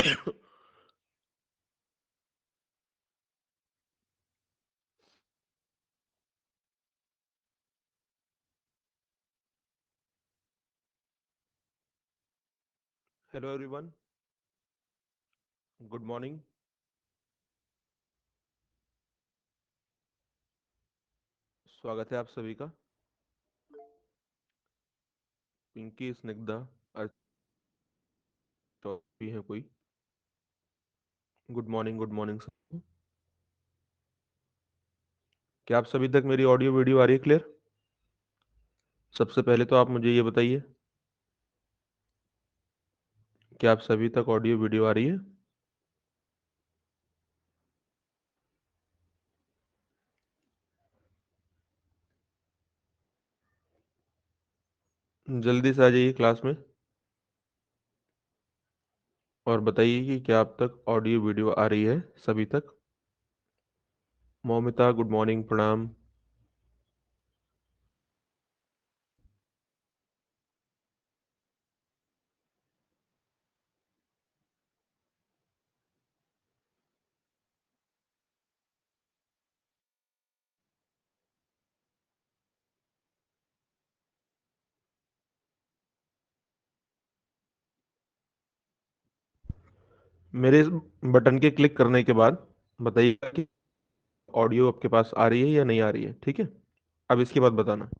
Hello everyone, good morning. स्वागत है आप सभी का। पिंकी, स्निग्धा, अर्चना भी है कोई। गुड मॉर्निंग, गुड मॉर्निंग सबको। क्या आप सभी तक मेरी ऑडियो वीडियो आ रही है क्लियर? सबसे पहले तो आप मुझे ये बताइए, क्या आप सभी तक ऑडियो वीडियो आ रही है? जल्दी से आ जाइए क्लास में और बताइए कि क्या आप तक ऑडियो वीडियो आ रही है सभी तक। मौमिता, गुड मॉर्निंग, प्रणाम। मेरे इस बटन के क्लिक करने के बाद बताइएगा कि ऑडियो आपके पास आ रही है या नहीं आ रही है, ठीक है? अब इसके बाद बताना।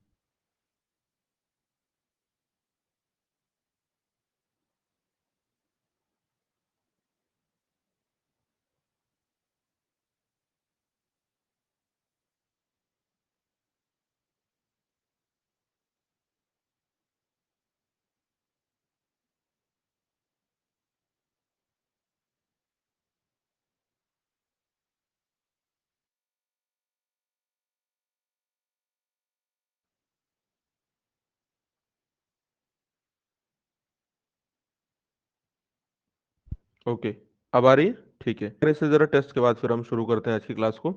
ओके, अब आ रही है, ठीक है। फिर इससे ज़रा टेस्ट के बाद फिर हम शुरू करते हैं आज की क्लास को।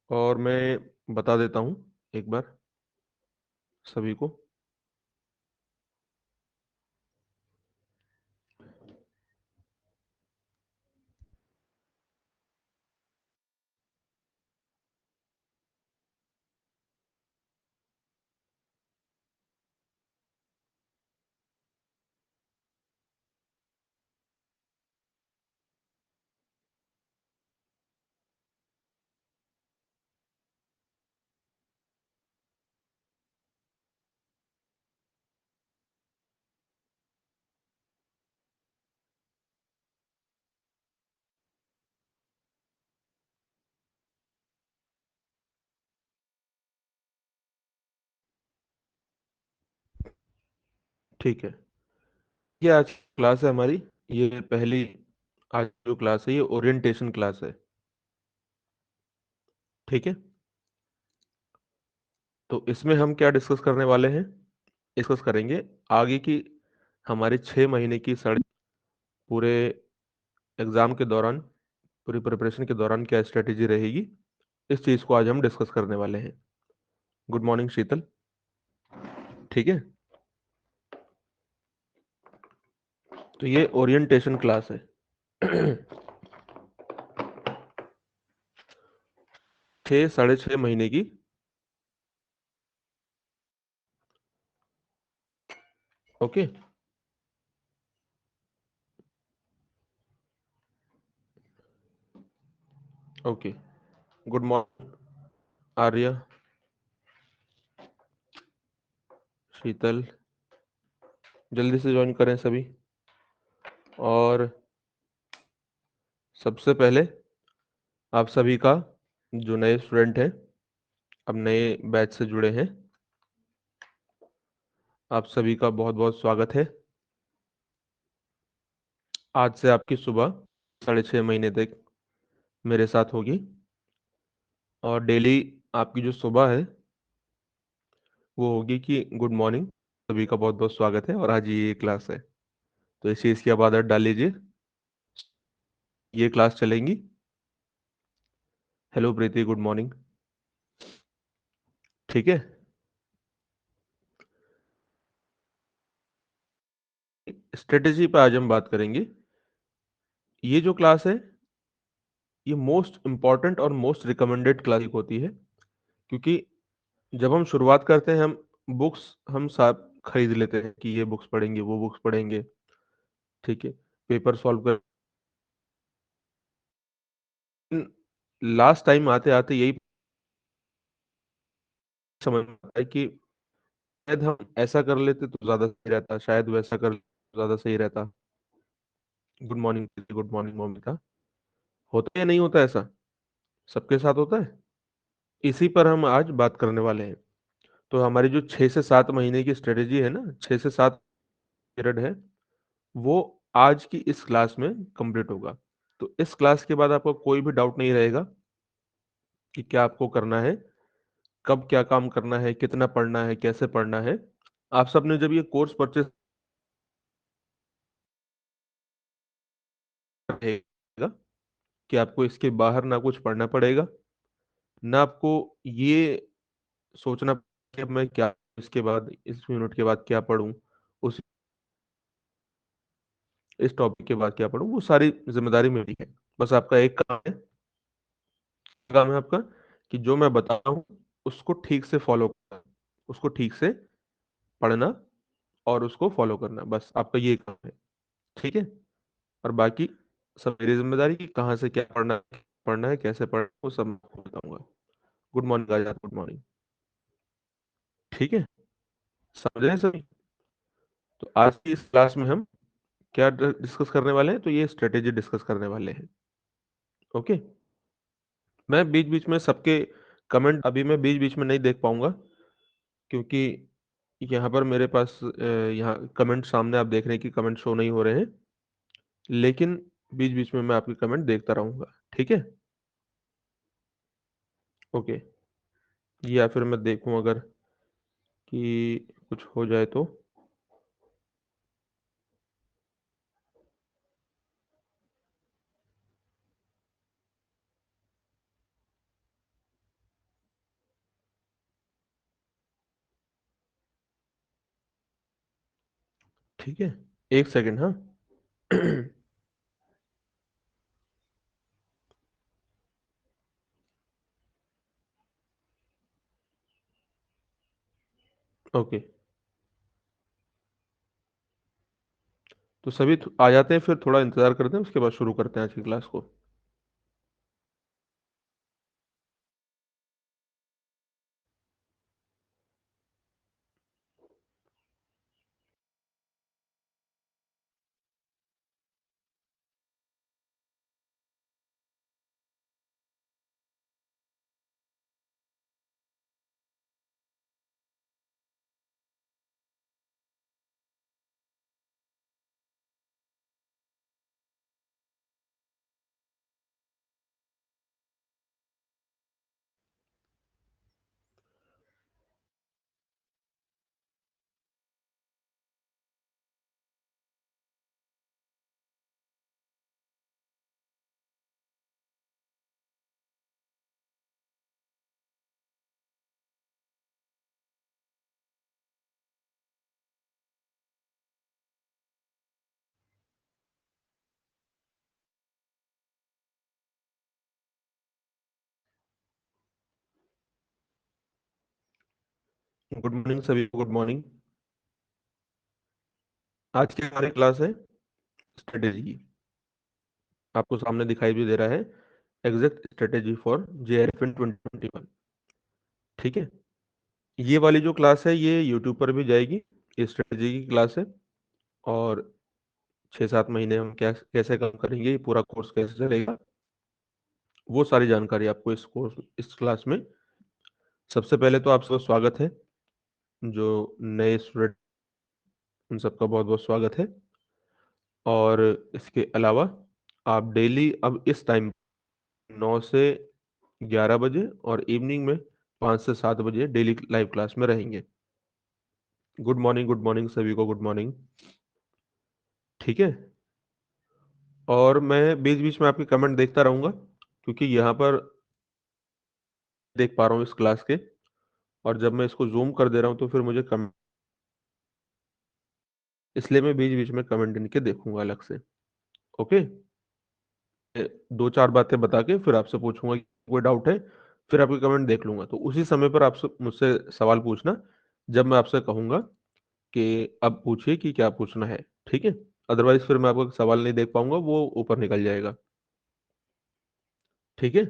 और मैं बता देता हूँ एक बार सभी को। ठीक है, ये आज की क्लास है हमारी। ये पहली आज जो क्लास है ये ओरिएंटेशन क्लास है, ठीक है। तो इसमें हम क्या डिस्कस करने वाले हैं? डिस्कस करेंगे आगे की हमारे 6 महीने की स्टडी, पूरे एग्जाम के दौरान, पूरी प्रिपरेशन के दौरान क्या स्ट्रेटेजी रहेगी, इस चीज़ को आज हम डिस्कस करने वाले हैं। गुड मॉर्निंग शीतल, ठीक है। तो ये ओरिएंटेशन क्लास है। 6 साढ़े 6 महीने की। Okay, okay. Good morning Arya, Sheetal, जल्दी से ज्वाइन करें सभी। और सबसे पहले आप सभी का, जो नए स्टूडेंट हैं, अब नए बैच से जुड़े हैं, आप सभी का बहुत बहुत स्वागत है। आज से आपकी सुबह 6.5 महीने तक मेरे साथ होगी। और डेली आपकी जो सुबह है वो होगी कि गुड मॉर्निंग, सभी का बहुत बहुत स्वागत है और आज ये क्लास है। तो इस चीज़ की आप आदत डाल लीजिए। ये क्लास चलेंगी। हेलो प्रीति, गुड मॉर्निंग, ठीक है। स्ट्रेटेजी पे आज हम बात करेंगे ये जो क्लास है, ये मोस्ट इम्पॉर्टेंट और मोस्ट रिकमेंडेड क्लास होती है, क्योंकि जब हम शुरुआत करते हैं, हम बुक्स हम सब खरीद लेते हैं कि ये बुक्स पढ़ेंगे, वो बुक्स पढ़ेंगे, ठीक है, पेपर सॉल्व कर। लास्ट टाइम आते आते यही समझ में आता है कि शायद हम ऐसा कर लेते तो ज्यादा सही रहता, शायद वैसा कर लेते तो ज्यादा सही रहता। Good morning, good morning Momita. होता है या नहीं होता ऐसा? सबके साथ होता है। इसी पर हम आज बात करने वाले हैं। तो हमारी जो 6 से 7 महीने की स्ट्रेटेजी है ना, 6 से 7 पीरियड है, वो आज की इस क्लास में कंप्लीट होगा। तो इस क्लास के बाद आपको कोई भी डाउट नहीं रहेगा कि क्या आपको करना है, कब क्या काम करना है, कितना पढ़ना है, कैसे पढ़ना है। आप सबने जब ये कोर्स परचेज रहेगा कि आपको इसके बाहर ना कुछ पढ़ना पड़ेगा, ना आपको ये सोचना कि अब मैं क्या इसके बाद इस यूनिट के बाद क्या पढूं, उस इस टॉपिक के बाद क्या पढूं, वो सारी जिम्मेदारी मेरी है। बस आपका एक काम है, काम है आपका कि जो मैं बता रहा हूँ उसको ठीक से फॉलो करना, उसको ठीक से पढ़ना और उसको फॉलो करना, बस आपका ये काम है। ठीक है। और बाकी सब मेरी जिम्मेदारी कि कहाँ से क्या पढ़ना है, कैसे पढ़ना है, वो सब मैं आपको बताऊंगा। गुड मॉर्निंग आजाद, गुड मॉर्निंग। ठीक है, समझ रहे हैं सभी? तो आज की इस क्लास में हम क्या डिस्कस करने वाले हैं, तो ये स्ट्रेटेजी डिस्कस करने वाले हैं। ओके। मैं बीच बीच में सबके कमेंट अभी मैं बीच बीच में नहीं देख पाऊंगा, क्योंकि यहाँ पर मेरे पास यहाँ कमेंट सामने आप देख रहे हैं कि कमेंट शो नहीं हो रहे हैं, लेकिन बीच बीच में मैं आपके कमेंट देखता रहूंगा। ठीक है। ओके। या फिर मैं देखूं अगर कि कुछ हो जाए तो। ठीक है, एक सेकंड, हाँ। ओके, तो सभी आ जाते हैं, फिर थोड़ा इंतजार करते हैं, उसके बाद शुरू करते हैं आज की क्लास को। गुड मॉर्निंग सभी को, गुड मॉर्निंग। आज की हमारी क्लास है स्ट्रेटेजी की। आपको सामने दिखाई भी दे रहा है, एग्जैक्ट स्ट्रेटेजी फॉर JRF इन 2021। ठीक है। ये वाली जो क्लास है ये यूट्यूब पर भी जाएगी, ये स्ट्रेटेजी की क्लास है। और 6 7 महीने हम क्या कैसे काम करेंगे, ये पूरा कोर्स कैसे चलेगा, वो सारी जानकारी आपको इस कोर्स इस क्लास में। सबसे पहले तो आप सबका स्वागत है, जो नए स्टूडेंट, उन सबका बहुत बहुत स्वागत है। और इसके अलावा आप डेली अब इस टाइम 9 से 11 बजे और इवनिंग में 5 से 7 बजे डेली लाइव क्लास में रहेंगे। गुड मॉर्निंग सभी को, गुड मॉर्निंग। ठीक है। और मैं बीच बीच में आपके कमेंट देखता रहूंगा, क्योंकि यहाँ पर देख पा रहा हूँ इस क्लास के, और जब मैं इसको जूम कर दे रहा हूँ तो फिर मुझे कमेंट, इसलिए मैं बीच बीच में कमेंट इनके देखूंगा अलग से। ओके। दो चार बातें बता के फिर आपसे पूछूंगा कि कोई डाउट है, फिर आपके कमेंट देख लूंगा, तो उसी समय पर आपसे मुझसे सवाल पूछना जब मैं आपसे कहूंगा कि अब पूछिए कि क्या पूछना है। ठीक है? अदरवाइज फिर मैं आपका सवाल नहीं देख पाऊंगा, वो ऊपर निकल जाएगा। ठीक है?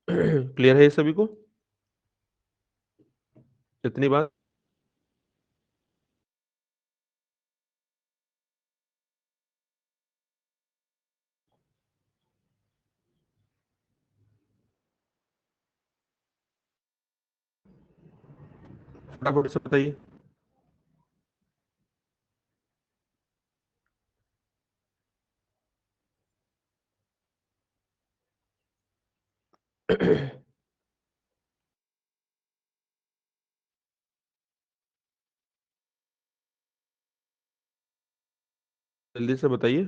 क्लियर है ये सभी को? इतनी बात। फटाफट से बताइए। जल्दी से बताइए।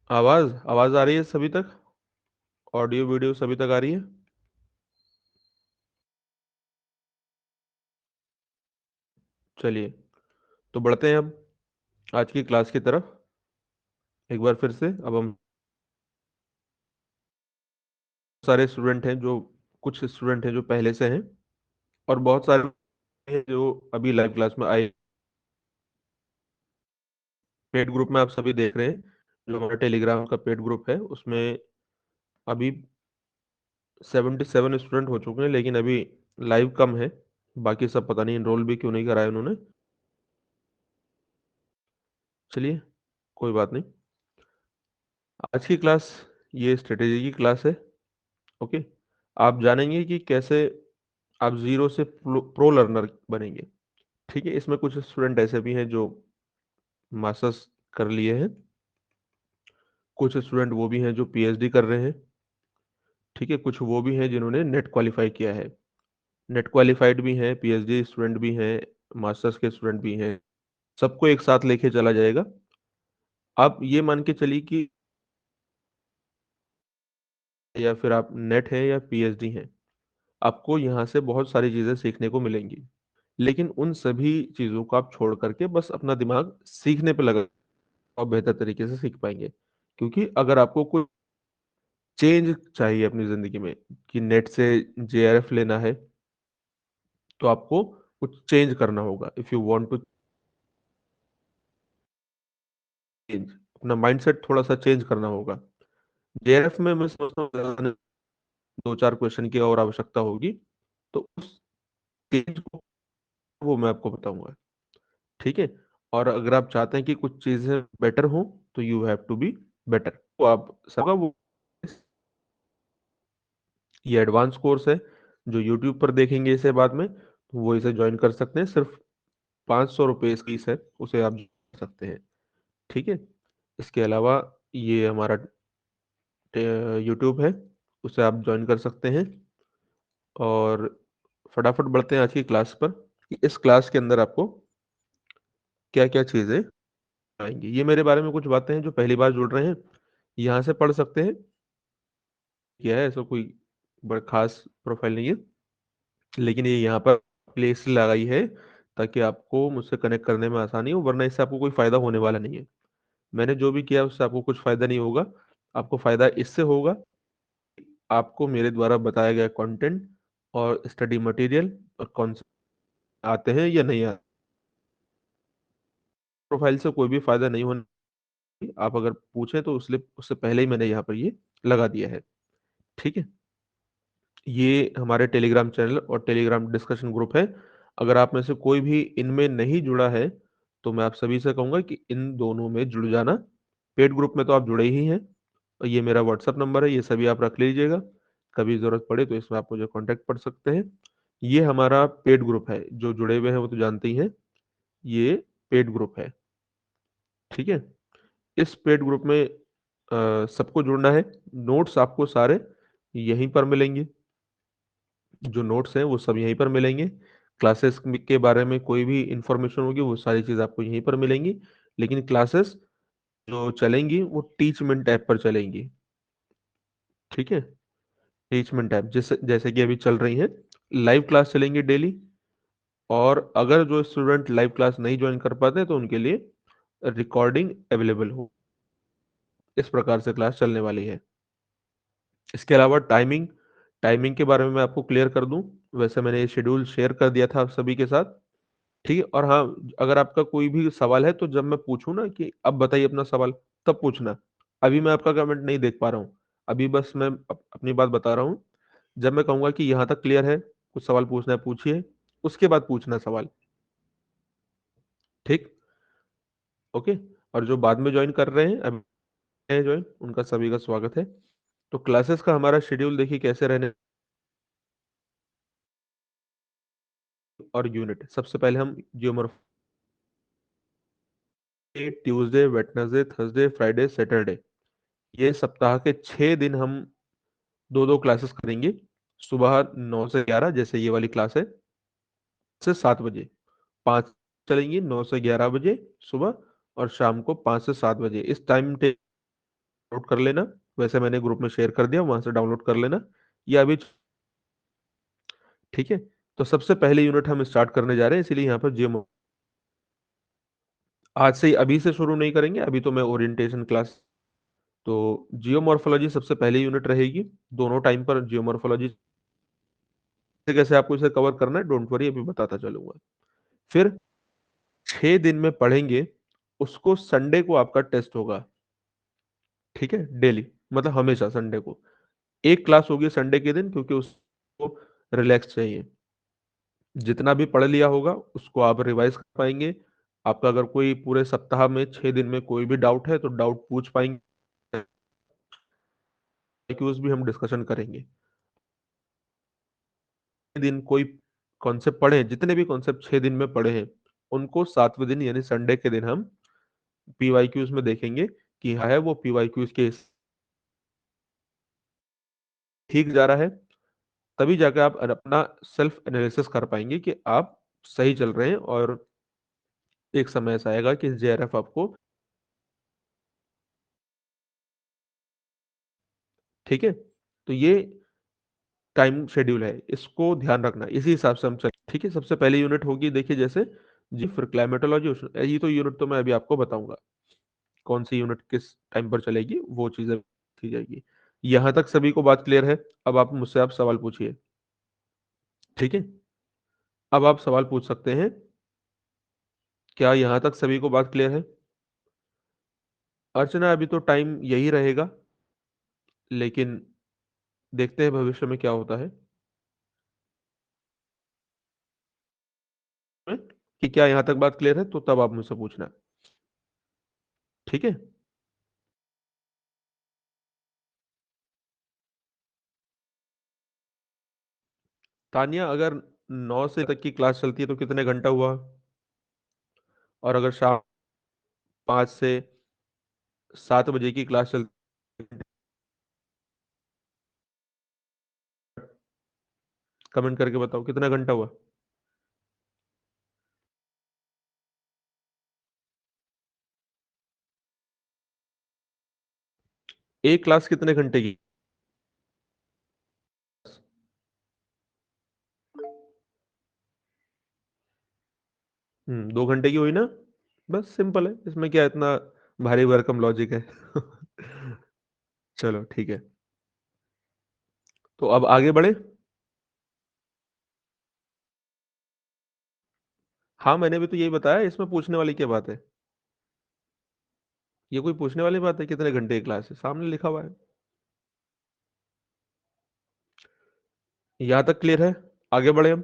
आवाज आवाज आ रही है सभी तक? ऑडियो वीडियो सभी तक आ रही है? चलिए, तो बढ़ते हैं अब आज की क्लास की तरफ। एक बार फिर से अब हम सारे स्टूडेंट हैं जो कुछ स्टूडेंट हैं जो पहले से हैं, और बहुत सारे हैं जो अभी लाइव क्लास में आए। पेड ग्रुप में आप सभी देख रहे हैं, जो हमारा टेलीग्राम का पेड ग्रुप है उसमें अभी 77 स्टूडेंट हो चुके हैं, लेकिन अभी लाइव कम है। बाकी सब पता नहीं इनरोल भी क्यों नहीं कराया उन्होंने। चलिए, कोई बात नहीं। आज की क्लास ये स्ट्रेटेजी की क्लास है। ओके? आप जानेंगे कि कैसे आप जीरो से प्रो लर्नर बनेंगे। ठीक है? इसमें कुछ स्टूडेंट ऐसे भी हैं जो मास्टर्स कर लिए हैं, कुछ स्टूडेंट वो भी हैं जो पीएचडी कर रहे हैं। ठीक है? कुछ वो भी हैं जिन्होंने नेट क्वालिफाई किया है। नेट क्वालिफाइड भी हैं, पीएचडी स्टूडेंट भी हैं, मास्टर्स के स्टूडेंट भी हैं। सबको एक साथ लेके चला जाएगा। आप ये मान के चलिए कि या फिर आप नेट है या पीएचडी हैं, आपको यहाँ से बहुत सारी चीज़ें सीखने को मिलेंगी। लेकिन उन सभी चीज़ों को आप छोड़ करके बस अपना दिमाग सीखने पे लगा, और बेहतर तरीके से सीख पाएंगे। क्योंकि अगर आपको कोई चेंज चाहिए अपनी ज़िंदगी में, कि नेट से जेआरएफ लेना है, तो आपको कुछ चेंज करना होगा। If you want to change, अपना माइंडसेट थोड़ा सा चेंज करना होगा। जेआरएफ में मैं समझता हूँ ज़्यादा नहीं, दो चार क्वेश्चन की और आवश्यकता होगी, तो उस चेंज को वो मैं आपको बताऊंगा। ठीक है? और अगर आप चाहते हैं कि कुछ चीज़ें बेटर हो, तो you have to be better. तो आप सबका वो, ये एडवांस कोर्स है जो यूट्यूब पर देखेंगे इसे बाद में, तो वो इसे ज्वाइन कर सकते हैं। सिर्फ 500 रुपये इसकी फीस है, उसे आप कर सकते हैं। ठीक है? इसके अलावा ये हमारा यूट्यूब है, उसे आप ज्वाइन कर सकते हैं। और फटाफट बढ़ते हैं आज की क्लास पर, कि इस क्लास के अंदर आपको क्या क्या चीज़ें आएंगी। ये मेरे बारे में कुछ बातें हैं, जो पहली बार जुड़ रहे हैं यहाँ से पढ़ सकते हैं। क्या है, ऐसा कोई बड़ा खास प्रोफाइल नहीं है, लेकिन ये यहाँ पर प्लेस लगाई है ताकि आपको मुझसे कनेक्ट करने में आसानी हो, वरना इससे आपको कोई फ़ायदा होने वाला नहीं है। मैंने जो भी किया उससे आपको कुछ फ़ायदा नहीं होगा। आपको फ़ायदा इससे होगा, आपको मेरे द्वारा बताया गया कंटेंट और स्टडी मटेरियल और कॉन्सेप्ट आते हैं या नहीं आते। प्रोफाइल से कोई भी फ़ायदा नहीं होना। आप अगर पूछें तो उससे उससे पहले ही मैंने यहाँ पर ये लगा दिया है। ठीक है? ये हमारे टेलीग्राम चैनल और टेलीग्राम डिस्कशन ग्रुप है। अगर आप में से कोई भी इनमें नहीं जुड़ा है, तो मैं आप सभी से कहूँगा कि इन दोनों में जुड़ जाना। पेड ग्रुप में तो आप जुड़े ही हैं, और ये मेरा व्हाट्सअप नंबर है, ये सभी आप रख लीजिएगा। कभी ज़रूरत पड़े तो इसमें आप मुझे कॉन्टैक्ट कर सकते हैं। ये हमारा पेड ग्रुप है, जो जुड़े हुए हैं वो तो जानते ही हैं, ये पेड ग्रुप है। ठीक है? इस पेड ग्रुप में सबको जुड़ना है। नोट्स आपको सारे यहीं पर मिलेंगे। जो नोट्स हैं वो सब यहीं पर मिलेंगे। क्लासेस के बारे में कोई भी इंफॉर्मेशन होगी वो सारी चीज़ आपको यहीं पर मिलेंगी। लेकिन क्लासेस जो चलेंगी वो टीचमेंट ऐप पर चलेंगी। ठीक है, टीचमेंट ऐप जैसे जैसे कि अभी चल रही है, लाइव क्लास चलेंगी डेली। और अगर जो स्टूडेंट लाइव क्लास नहीं ज्वाइन कर पाते तो उनके लिए रिकॉर्डिंग अवेलेबल हो। इस प्रकार से क्लास चलने वाली है। इसके अलावा टाइमिंग टाइमिंग के बारे में मैं आपको क्लियर कर दूं। वैसे मैंने ये शेड्यूल शेयर कर दिया था आप सभी के साथ। ठीक है, और हाँ, अगर आपका कोई भी सवाल है तो जब मैं पूछूं ना कि अब बताइए अपना सवाल, तब पूछना। अभी मैं आपका कमेंट नहीं देख पा रहा हूँ। अभी बस मैं अपनी बात बता रहा हूँ। जब मैं कहूंगा कि यहाँ तक क्लियर है, कुछ सवाल पूछना है पूछिए, उसके बाद पूछना सवाल। ठीक। ओके। और जो बाद में ज्वाइन कर रहे हैं, अभी ज्वाइन, उनका सभी का स्वागत है। तो क्लासेस का हमारा शेड्यूल देखिए कैसे रहने। और यूनिट सबसे पहले हम geomorphy, Tuesday, Wednesday, Thursday, Friday, Saturday, ये सप्ताह के 6 दिन हम दो दो क्लासेस करेंगे। सुबह 9 से 11, जैसे ये वाली क्लास है, से 7 बजे। 5 चलेंगी, 9 से 11 बजे सुबह, और शाम को 5 से 7 बजे। इस टाइम डाउनलोड कर लेना। वैसे मैंने ग्रुप में शेयर कर दिया, वहां से डाउनलोड कर लेना। ये अभी ठीक है। तो सबसे पहले यूनिट हम स्टार्ट करने जा रहे हैं, इसीलिए यहाँ पर जियो आज से ही अभी से शुरू नहीं करेंगे। अभी तो मैं ओरिएंटेशन क्लास। तो जियोमॉर्फोलॉजी सबसे पहली यूनिट रहेगी। दोनों टाइम पर जियोमॉर्फोलॉजी कैसे कैसे आपको इसे कवर करना है, डोंट वरी, अभी बताता चलूंगा। फिर 6 दिन में पढ़ेंगे, उसको संडे को आपका टेस्ट होगा। ठीक है, डेली, मतलब हमेशा संडे को एक क्लास होगी संडे के दिन, क्योंकि उसको रिलैक्स चाहिए। जितना भी पढ़ लिया होगा उसको आप रिवाइज कर पाएंगे। आपका अगर कोई पूरे सप्ताह में 6 दिन में कोई भी डाउट है तो डाउट पूछ पाएंगे। क्यूज भी हम डिस्कशन करेंगे। दिन कोई कॉन्सेप्ट पढ़े हैं, जितने भी कॉन्सेप्ट 6 दिन में पढ़े हैं, उनको 7वें दिन यानी संडे के दिन हम पीवाई क्यूज में देखेंगे कि है वो पीवाई क्यूज के ठीक जा रहा है। तभी जाकर आप अपना सेल्फ एनालिसिस कर पाएंगे कि आप सही चल रहे हैं। और एक समय ऐसा आएगा कि जेआरएफ आपको। ठीक है, तो ये टाइम शेड्यूल है, इसको ध्यान रखना, इसी हिसाब से हम चल। ठीक है, सबसे पहली यूनिट होगी देखिए जैसे जी, फिर क्लाइमेटोलॉजी। ये तो यूनिट तो मैं अभी आपको बताऊंगा कौन सी यूनिट किस टाइम पर चलेगी, वो चीजें की जाएगी। यहां तक सभी को बात क्लियर है? अब आप मुझसे आप सवाल पूछिए। ठीक है, अब आप सवाल पूछ सकते हैं। क्या यहां तक सभी को बात क्लियर है? अर्चना, अभी तो टाइम यही रहेगा, लेकिन देखते हैं भविष्य में क्या होता है। कि क्या यहां तक बात क्लियर है, तो तब आप मुझसे पूछना। ठीक है। तानिया, अगर 9 से तक की क्लास चलती है तो कितने घंटा हुआ? और अगर शाम 5 से 7 बजे की क्लास चलती है, कमेंट करके बताओ कितना घंटा हुआ। एक क्लास कितने घंटे की? 2 घंटे की हुई ना? बस सिंपल है, इसमें क्या इतना भारी भरकम लॉजिक है। चलो ठीक है, तो अब आगे बढ़े। हाँ, मैंने भी तो यही बताया, इसमें पूछने वाली क्या बात है? ये कोई पूछने वाली बात है? कितने घंटे की क्लास है, सामने लिखा हुआ है। यहाँ तक क्लियर है? आगे बढ़े हम।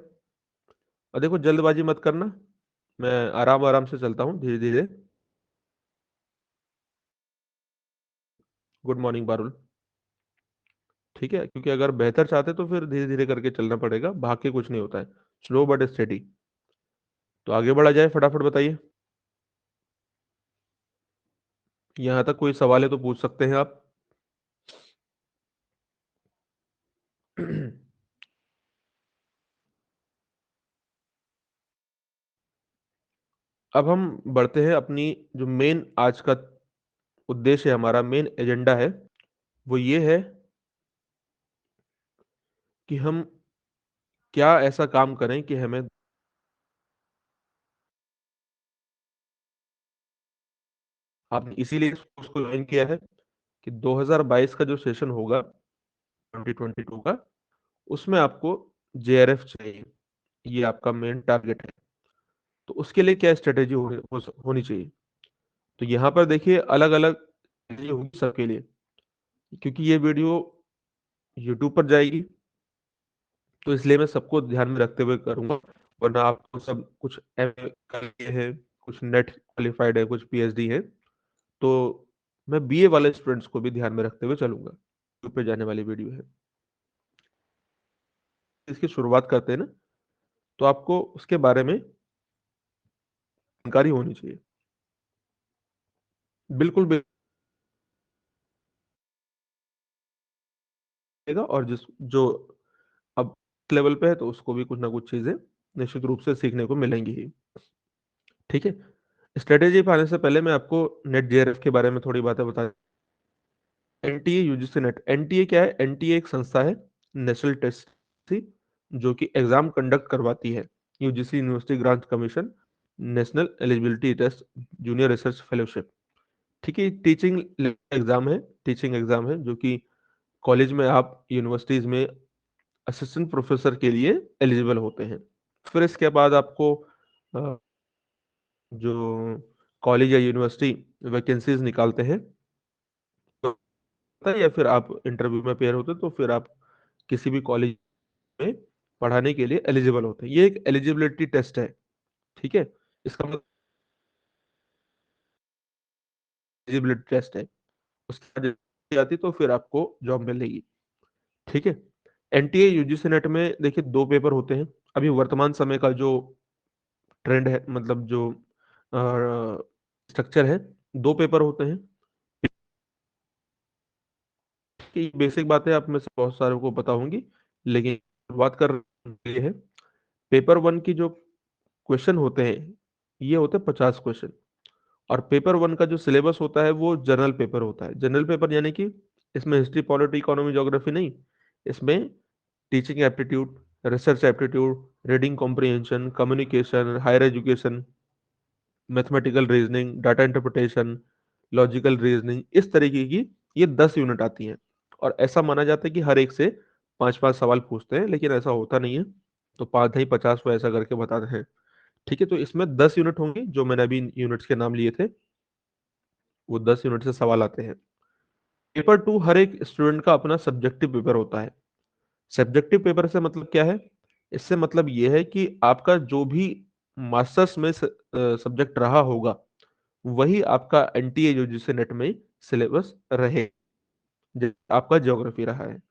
और देखो, जल्दबाजी मत करना, मैं आराम आराम से चलता हूँ, धीरे धीरे। Good morning Parul. ठीक है, क्योंकि अगर बेहतर चाहते तो फिर धीरे धीरे करके चलना पड़ेगा, भाग के कुछ नहीं होता है। Slow but steady. तो आगे बढ़ा जाए, फटाफट बताइए। यहाँ तक कोई सवाल है तो पूछ सकते हैं आप। अब हम बढ़ते हैं अपनी जो मेन आज का उद्देश्य है, हमारा मेन एजेंडा है, वो ये है कि हम क्या ऐसा काम करें कि हमें आपने इसीलिए इस कोर्स को ज्वाइन किया है कि 2022 का जो सेशन होगा 2022 का, उसमें आपको जेआरएफ चाहिए। ये आपका मेन टारगेट है। तो उसके लिए क्या स्ट्रेटेजी होनी चाहिए? तो यहाँ पर देखिए अलग अलग होगी सबके लिए, क्योंकि ये वीडियो यूट्यूब पर जाएगी, तो इसलिए मैं सबको ध्यान में रखते हुए करूंगा। वरना आपको सब कुछ MA है, कुछ नेट क्वालिफाइड है, कुछ पीएचडी है, तो मैं बीए वाले स्टूडेंट्स को भी ध्यान में रखते हुए चलूंगा। यूट्यूब पे जाने वाली वीडियो है। इसकी शुरुआत करते हैं ना, तो आपको उसके बारे में जानकारी होनी चाहिए। बिल्कुल मिलेगा, और जिस जो अब लेवल पे है तो उसको भी कुछ ना कुछ चीजें निश्चित रूप से सीखने को मिलेंगी ही। ठीक है। स्ट्रेटेजी पाने से पहले मैं आपको नेट जेआरएफ के बारे में थोड़ी बातें बता। एनटीए यूजीसी नेट, एनटीए क्या है? एनटीए एक संस्था है, नेशनल टेस्ट, जो कि एग्जाम कंडक्ट करवाती है। UGC university grant commission, national eligibility test, junior research fellowship. ठीक है, टीचिंग एग्जाम है, टीचिंग एग्जाम है जो कि कॉलेज में आप यूनिवर्सिटीज में असिस्टेंट प्रोफेसर के लिए एलिजिबल होते हैं। फिर इसके बाद आपको अ, जो कॉलेज या यूनिवर्सिटी वैकेंसीज निकालते हैं, तो या फिर आप इंटरव्यू में पेयर होते हैं, तो फिर आप किसी भी कॉलेज में पढ़ाने के लिए एलिजिबल होते हैं। ये एक एलिजिबिलिटी टेस्ट है। ठीक है, इसका मतलब एलिजिबिलिटी टेस्ट है। उसके बाद आती तो फिर आपको जॉब मिलेगी। ठीक है। एनटीए यूजीसी नेट में देखिए दो पेपर होते हैं। अभी वर्तमान समय का जो ट्रेंड है, मतलब जो स्ट्रक्चर है, दो पेपर होते हैं। कि बेसिक बातें आप में से बहुत सारे को पता होंगी, लेकिन बात कर रहे हैं पेपर वन की जो क्वेश्चन होते हैं, ये होते हैं 50 क्वेश्चन। और पेपर वन का जो सिलेबस होता है वो जनरल पेपर होता है। जनरल पेपर यानी कि इसमें हिस्ट्री, पॉलिटी, इकोनॉमी, ज्योग्राफी नहीं। इसमें teaching aptitude, research aptitude, reading comprehension, communication, higher education, mathematical reasoning, data interpretation, logical reasoning, इस तरीके की ये 10 यूनिट आती हैं। और ऐसा माना जाता है कि हर एक से 5-5 सवाल पूछते हैं, लेकिन ऐसा होता नहीं है। तो 5 नहीं 50 को ऐसा करके बताते हैं। ठीक है, तो इसमें 10 यूनिट होंगे, जो मैंने अभी यूनिट्स के नाम लिए थे, वो 10 यूनिट से सवाल आते हैं। पेपर टू हर एक स्टूडेंट का अपना सब्जेक्टिव पेपर होता है। सब्जेक्टिव पेपर से मतलब क्या है? इससे मतलब ये है कि आपका जो भी मास्टर्स में सब्जेक्ट रहा होगा, वही आपका एनटीए यूजीसी नेट में सिलेबस रहे। जैसे आपका ज्योग्राफी रहा है,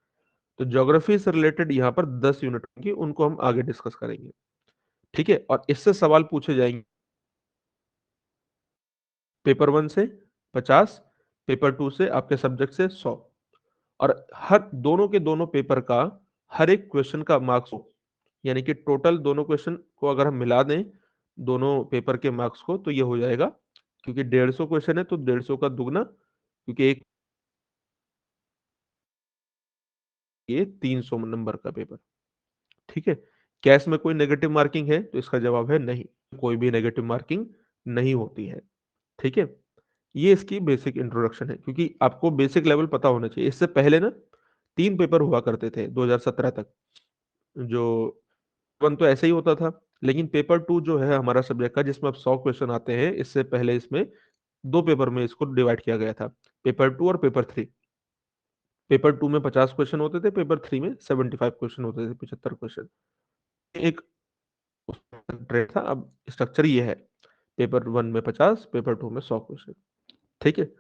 तो ज्योग्राफी से रिलेटेड यहाँ पर 10 यूनिट होंगी, उनको हम आगे डिस्कस करेंगे। ठीक है, और इससे सवाल पूछे जाएंगे पेपर वन से 50, पेपर टू से आपके सब्जेक्ट से 100। और हर दोनों के दोनों पेपर का हर एक क्वेश्चन का मार्क्स हो, यानी कि टोटल दोनों क्वेश्चन को अगर हम मिला दें, दोनों पेपर के मार्क्स को, तो ये हो जाएगा, क्योंकि 150 क्वेश्चन है तो 150 का दुगना, क्योंकि एक ये 300 नंबर का पेपर। ठीक है। कैश में कोई नेगेटिव मार्किंग है? तो इसका जवाब है नहीं, कोई भी नेगेटिव मार्किंग नहीं होती है। ठीक है। ये इसकी बेसिक इंट्रोडक्शन है, क्योंकि आपको बेसिक लेवल पता होना चाहिए। इससे पहले ना 3 पेपर हुआ करते थे 2017 तक। जो वन तो ऐसे ही होता था, लेकिन पेपर टू जो है हमारा सब्जेक्ट का, जिसमें अब 100 क्वेश्चन आते हैं, इससे पहले इसमें दो पेपर में इसको डिवाइड किया गया था, पेपर टू और पेपर थ्री। पेपर टू में 50 क्वेश्चन होते थे, पेपर थ्री में 75 क्वेश्चन होते थे, 75 क्वेश्चन। एक ट्रेड था। अब स्ट्रक्चर ये है, पेपर वन में 50, पेपर टू में 100 क्वेश्चन। ठीक है।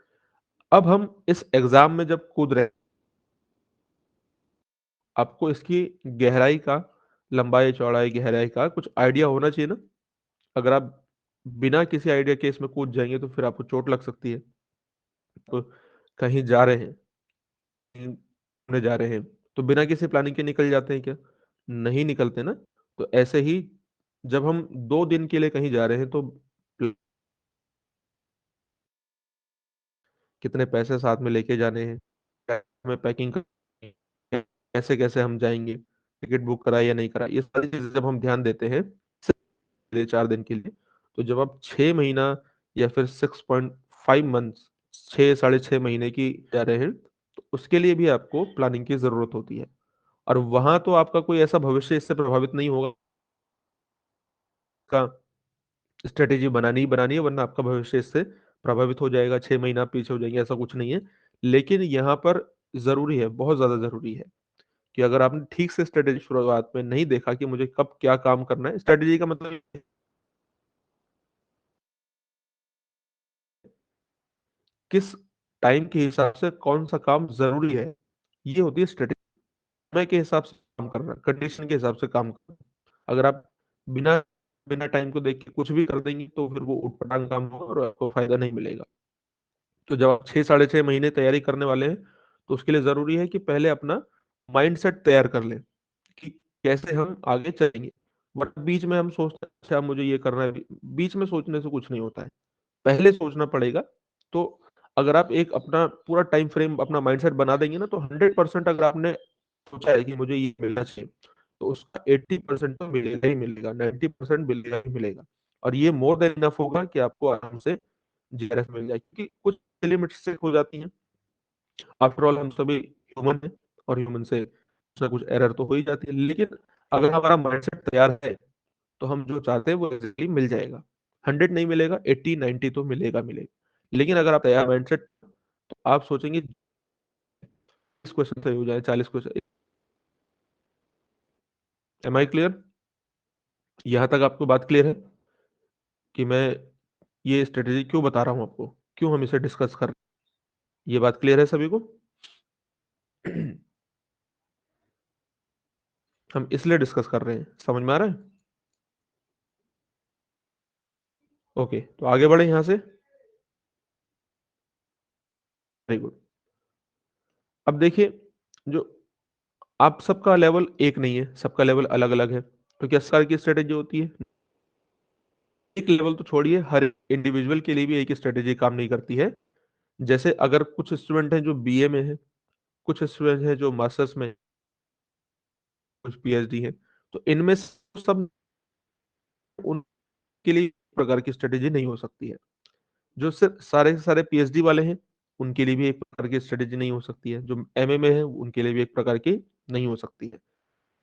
अब हम इस एग्जाम में जब कूद रहे, आपको इसकी गहराई का, लंबाई चौड़ाई गहराई का कुछ आइडिया होना चाहिए ना। अगर आप बिना किसी आइडिया के इसमें कूद जाएंगे तो फिर आपको चोट लग सकती है। तो कहीं जा रहे हैं, कहीं घूमने जा रहे हैं, तो बिना किसी प्लानिंग के निकल जाते हैं क्या? नहीं निकलते ना। तो ऐसे ही जब हम 2 दिन के लिए कहीं जा रहे हैं, तो कितने पैसे साथ में लेके जाने हैं, में पैकिंग कैसे कैसे हम जाएंगे, टिकट बुक करा या नहीं करा, ये सारी चीजें जब हम ध्यान देते हैं 4 दिन के लिए, तो जब आप 6 महीना या फिर 6.5 मंथ, 6 साढ़े 6 महीने की जा रहे हैं, तो उसके लिए भी आपको प्लानिंग की जरूरत होती है। और वहां तो आपका कोई ऐसा भविष्य इससे प्रभावित नहीं होगा का स्ट्रेटेजी बनानी ही बनानी है, वरना आपका भविष्य इससे प्रभावित हो जाएगा, 6 महीना पीछे हो जाएंगे, ऐसा कुछ नहीं है। लेकिन यहाँ पर जरूरी है, बहुत ज्यादा जरूरी है कि अगर आपने ठीक से स्ट्रेटेजी शुरुआत में नहीं देखा कि मुझे कब क्या काम करना है, स्ट्रेटेजी का मतलब किस टाइम के हिसाब से कौन सा काम जरूरी है, ये होती है स्ट्रेटेजी। समय के हिसाब से काम करना, कंडीशन के हिसाब से काम करना। अगर आप बिना बिना टाइम को देख के कुछ भी कर देंगे तो फिर वो उटपटांग काम होगा और आपको फायदा नहीं मिलेगा। तो जब आप 6 साढ़े 6 महीने तैयारी करने वाले हैं, तो उसके लिए जरूरी है कि पहले अपना माइंड सेट तैयार कर लें कि कैसे हम आगे चलेंगे। वरना बीच में हम सोचते हैं अच्छा मुझे ये करना है, बीच में सोचने से कुछ नहीं होता है, पहले सोचना पड़ेगा। तो अगर आप एक अपना पूरा टाइम फ्रेम, अपना माइंडसेट बना देंगे ना, तो 100%, अगर आपने सोचा है कि मुझे ये मिलना चाहिए, तो उसका 80% तो मिलेगा ही मिलेगा, 90% मिलेगा ही मिलेगा। और ये मोर देन इनफ होगा कि आपको आराम से जीआरएफ मिल जाए, क्योंकि कुछ लिमिट से हो जाती हैं। आफ्टर ऑल हम सभी ह्यूमन हैं, और ह्यूमन से कुछ ना कुछ एरर तो हो ही जाती है। लेकिन अगर हमारा माइंडसेट तैयार है, तो हम जो चाहते हैं वो इजीली मिल जाएगा। 100 नहीं मिलेगा, 80 90 तो मिलेगा मिलेगा। लेकिन अगर आप तैयार माइंडसेट, तो आप सोचेंगे 20 क्वेश्चन सही हो जाए, 40 क्वेश्चन। M I clear? यहाँ तक आपको बात क्लियर है कि मैं ये स्ट्रेटेजी क्यों बता रहा हूँ आपको, क्यों हम इसे डिस्कस कर रहे हैं? ये बात क्लियर है सभी को? हम इसलिए डिस्कस कर रहे हैं, समझ में आ रहा है? ओके, तो आगे बढ़े यहाँ से। Very good. अब देखिए, जो आप सबका लेवल एक नहीं है, सबका लेवल अलग अलग है। तो क्या सर की स्ट्रेटेजी होती है? एक लेवल तो छोड़िए, हर इंडिविजुअल के लिए भी एक ही स्ट्रेटेजी काम नहीं करती है। जैसे अगर कुछ स्टूडेंट हैं जो बीए में है, कुछ स्टूडेंट हैं जो मास्टर्स में हैं, कुछ पीएचडी है, तो इनमें सब उनके लिए एक प्रकार की स्ट्रेटेजी नहीं हो सकती है। जो सिर्फ सारे के सारे पीएचडी वाले हैं, उनके लिए भी एक प्रकार की स्ट्रेटेजी नहीं हो सकती है। जो एमए में है, उनके लिए भी एक प्रकार की नहीं हो सकती है।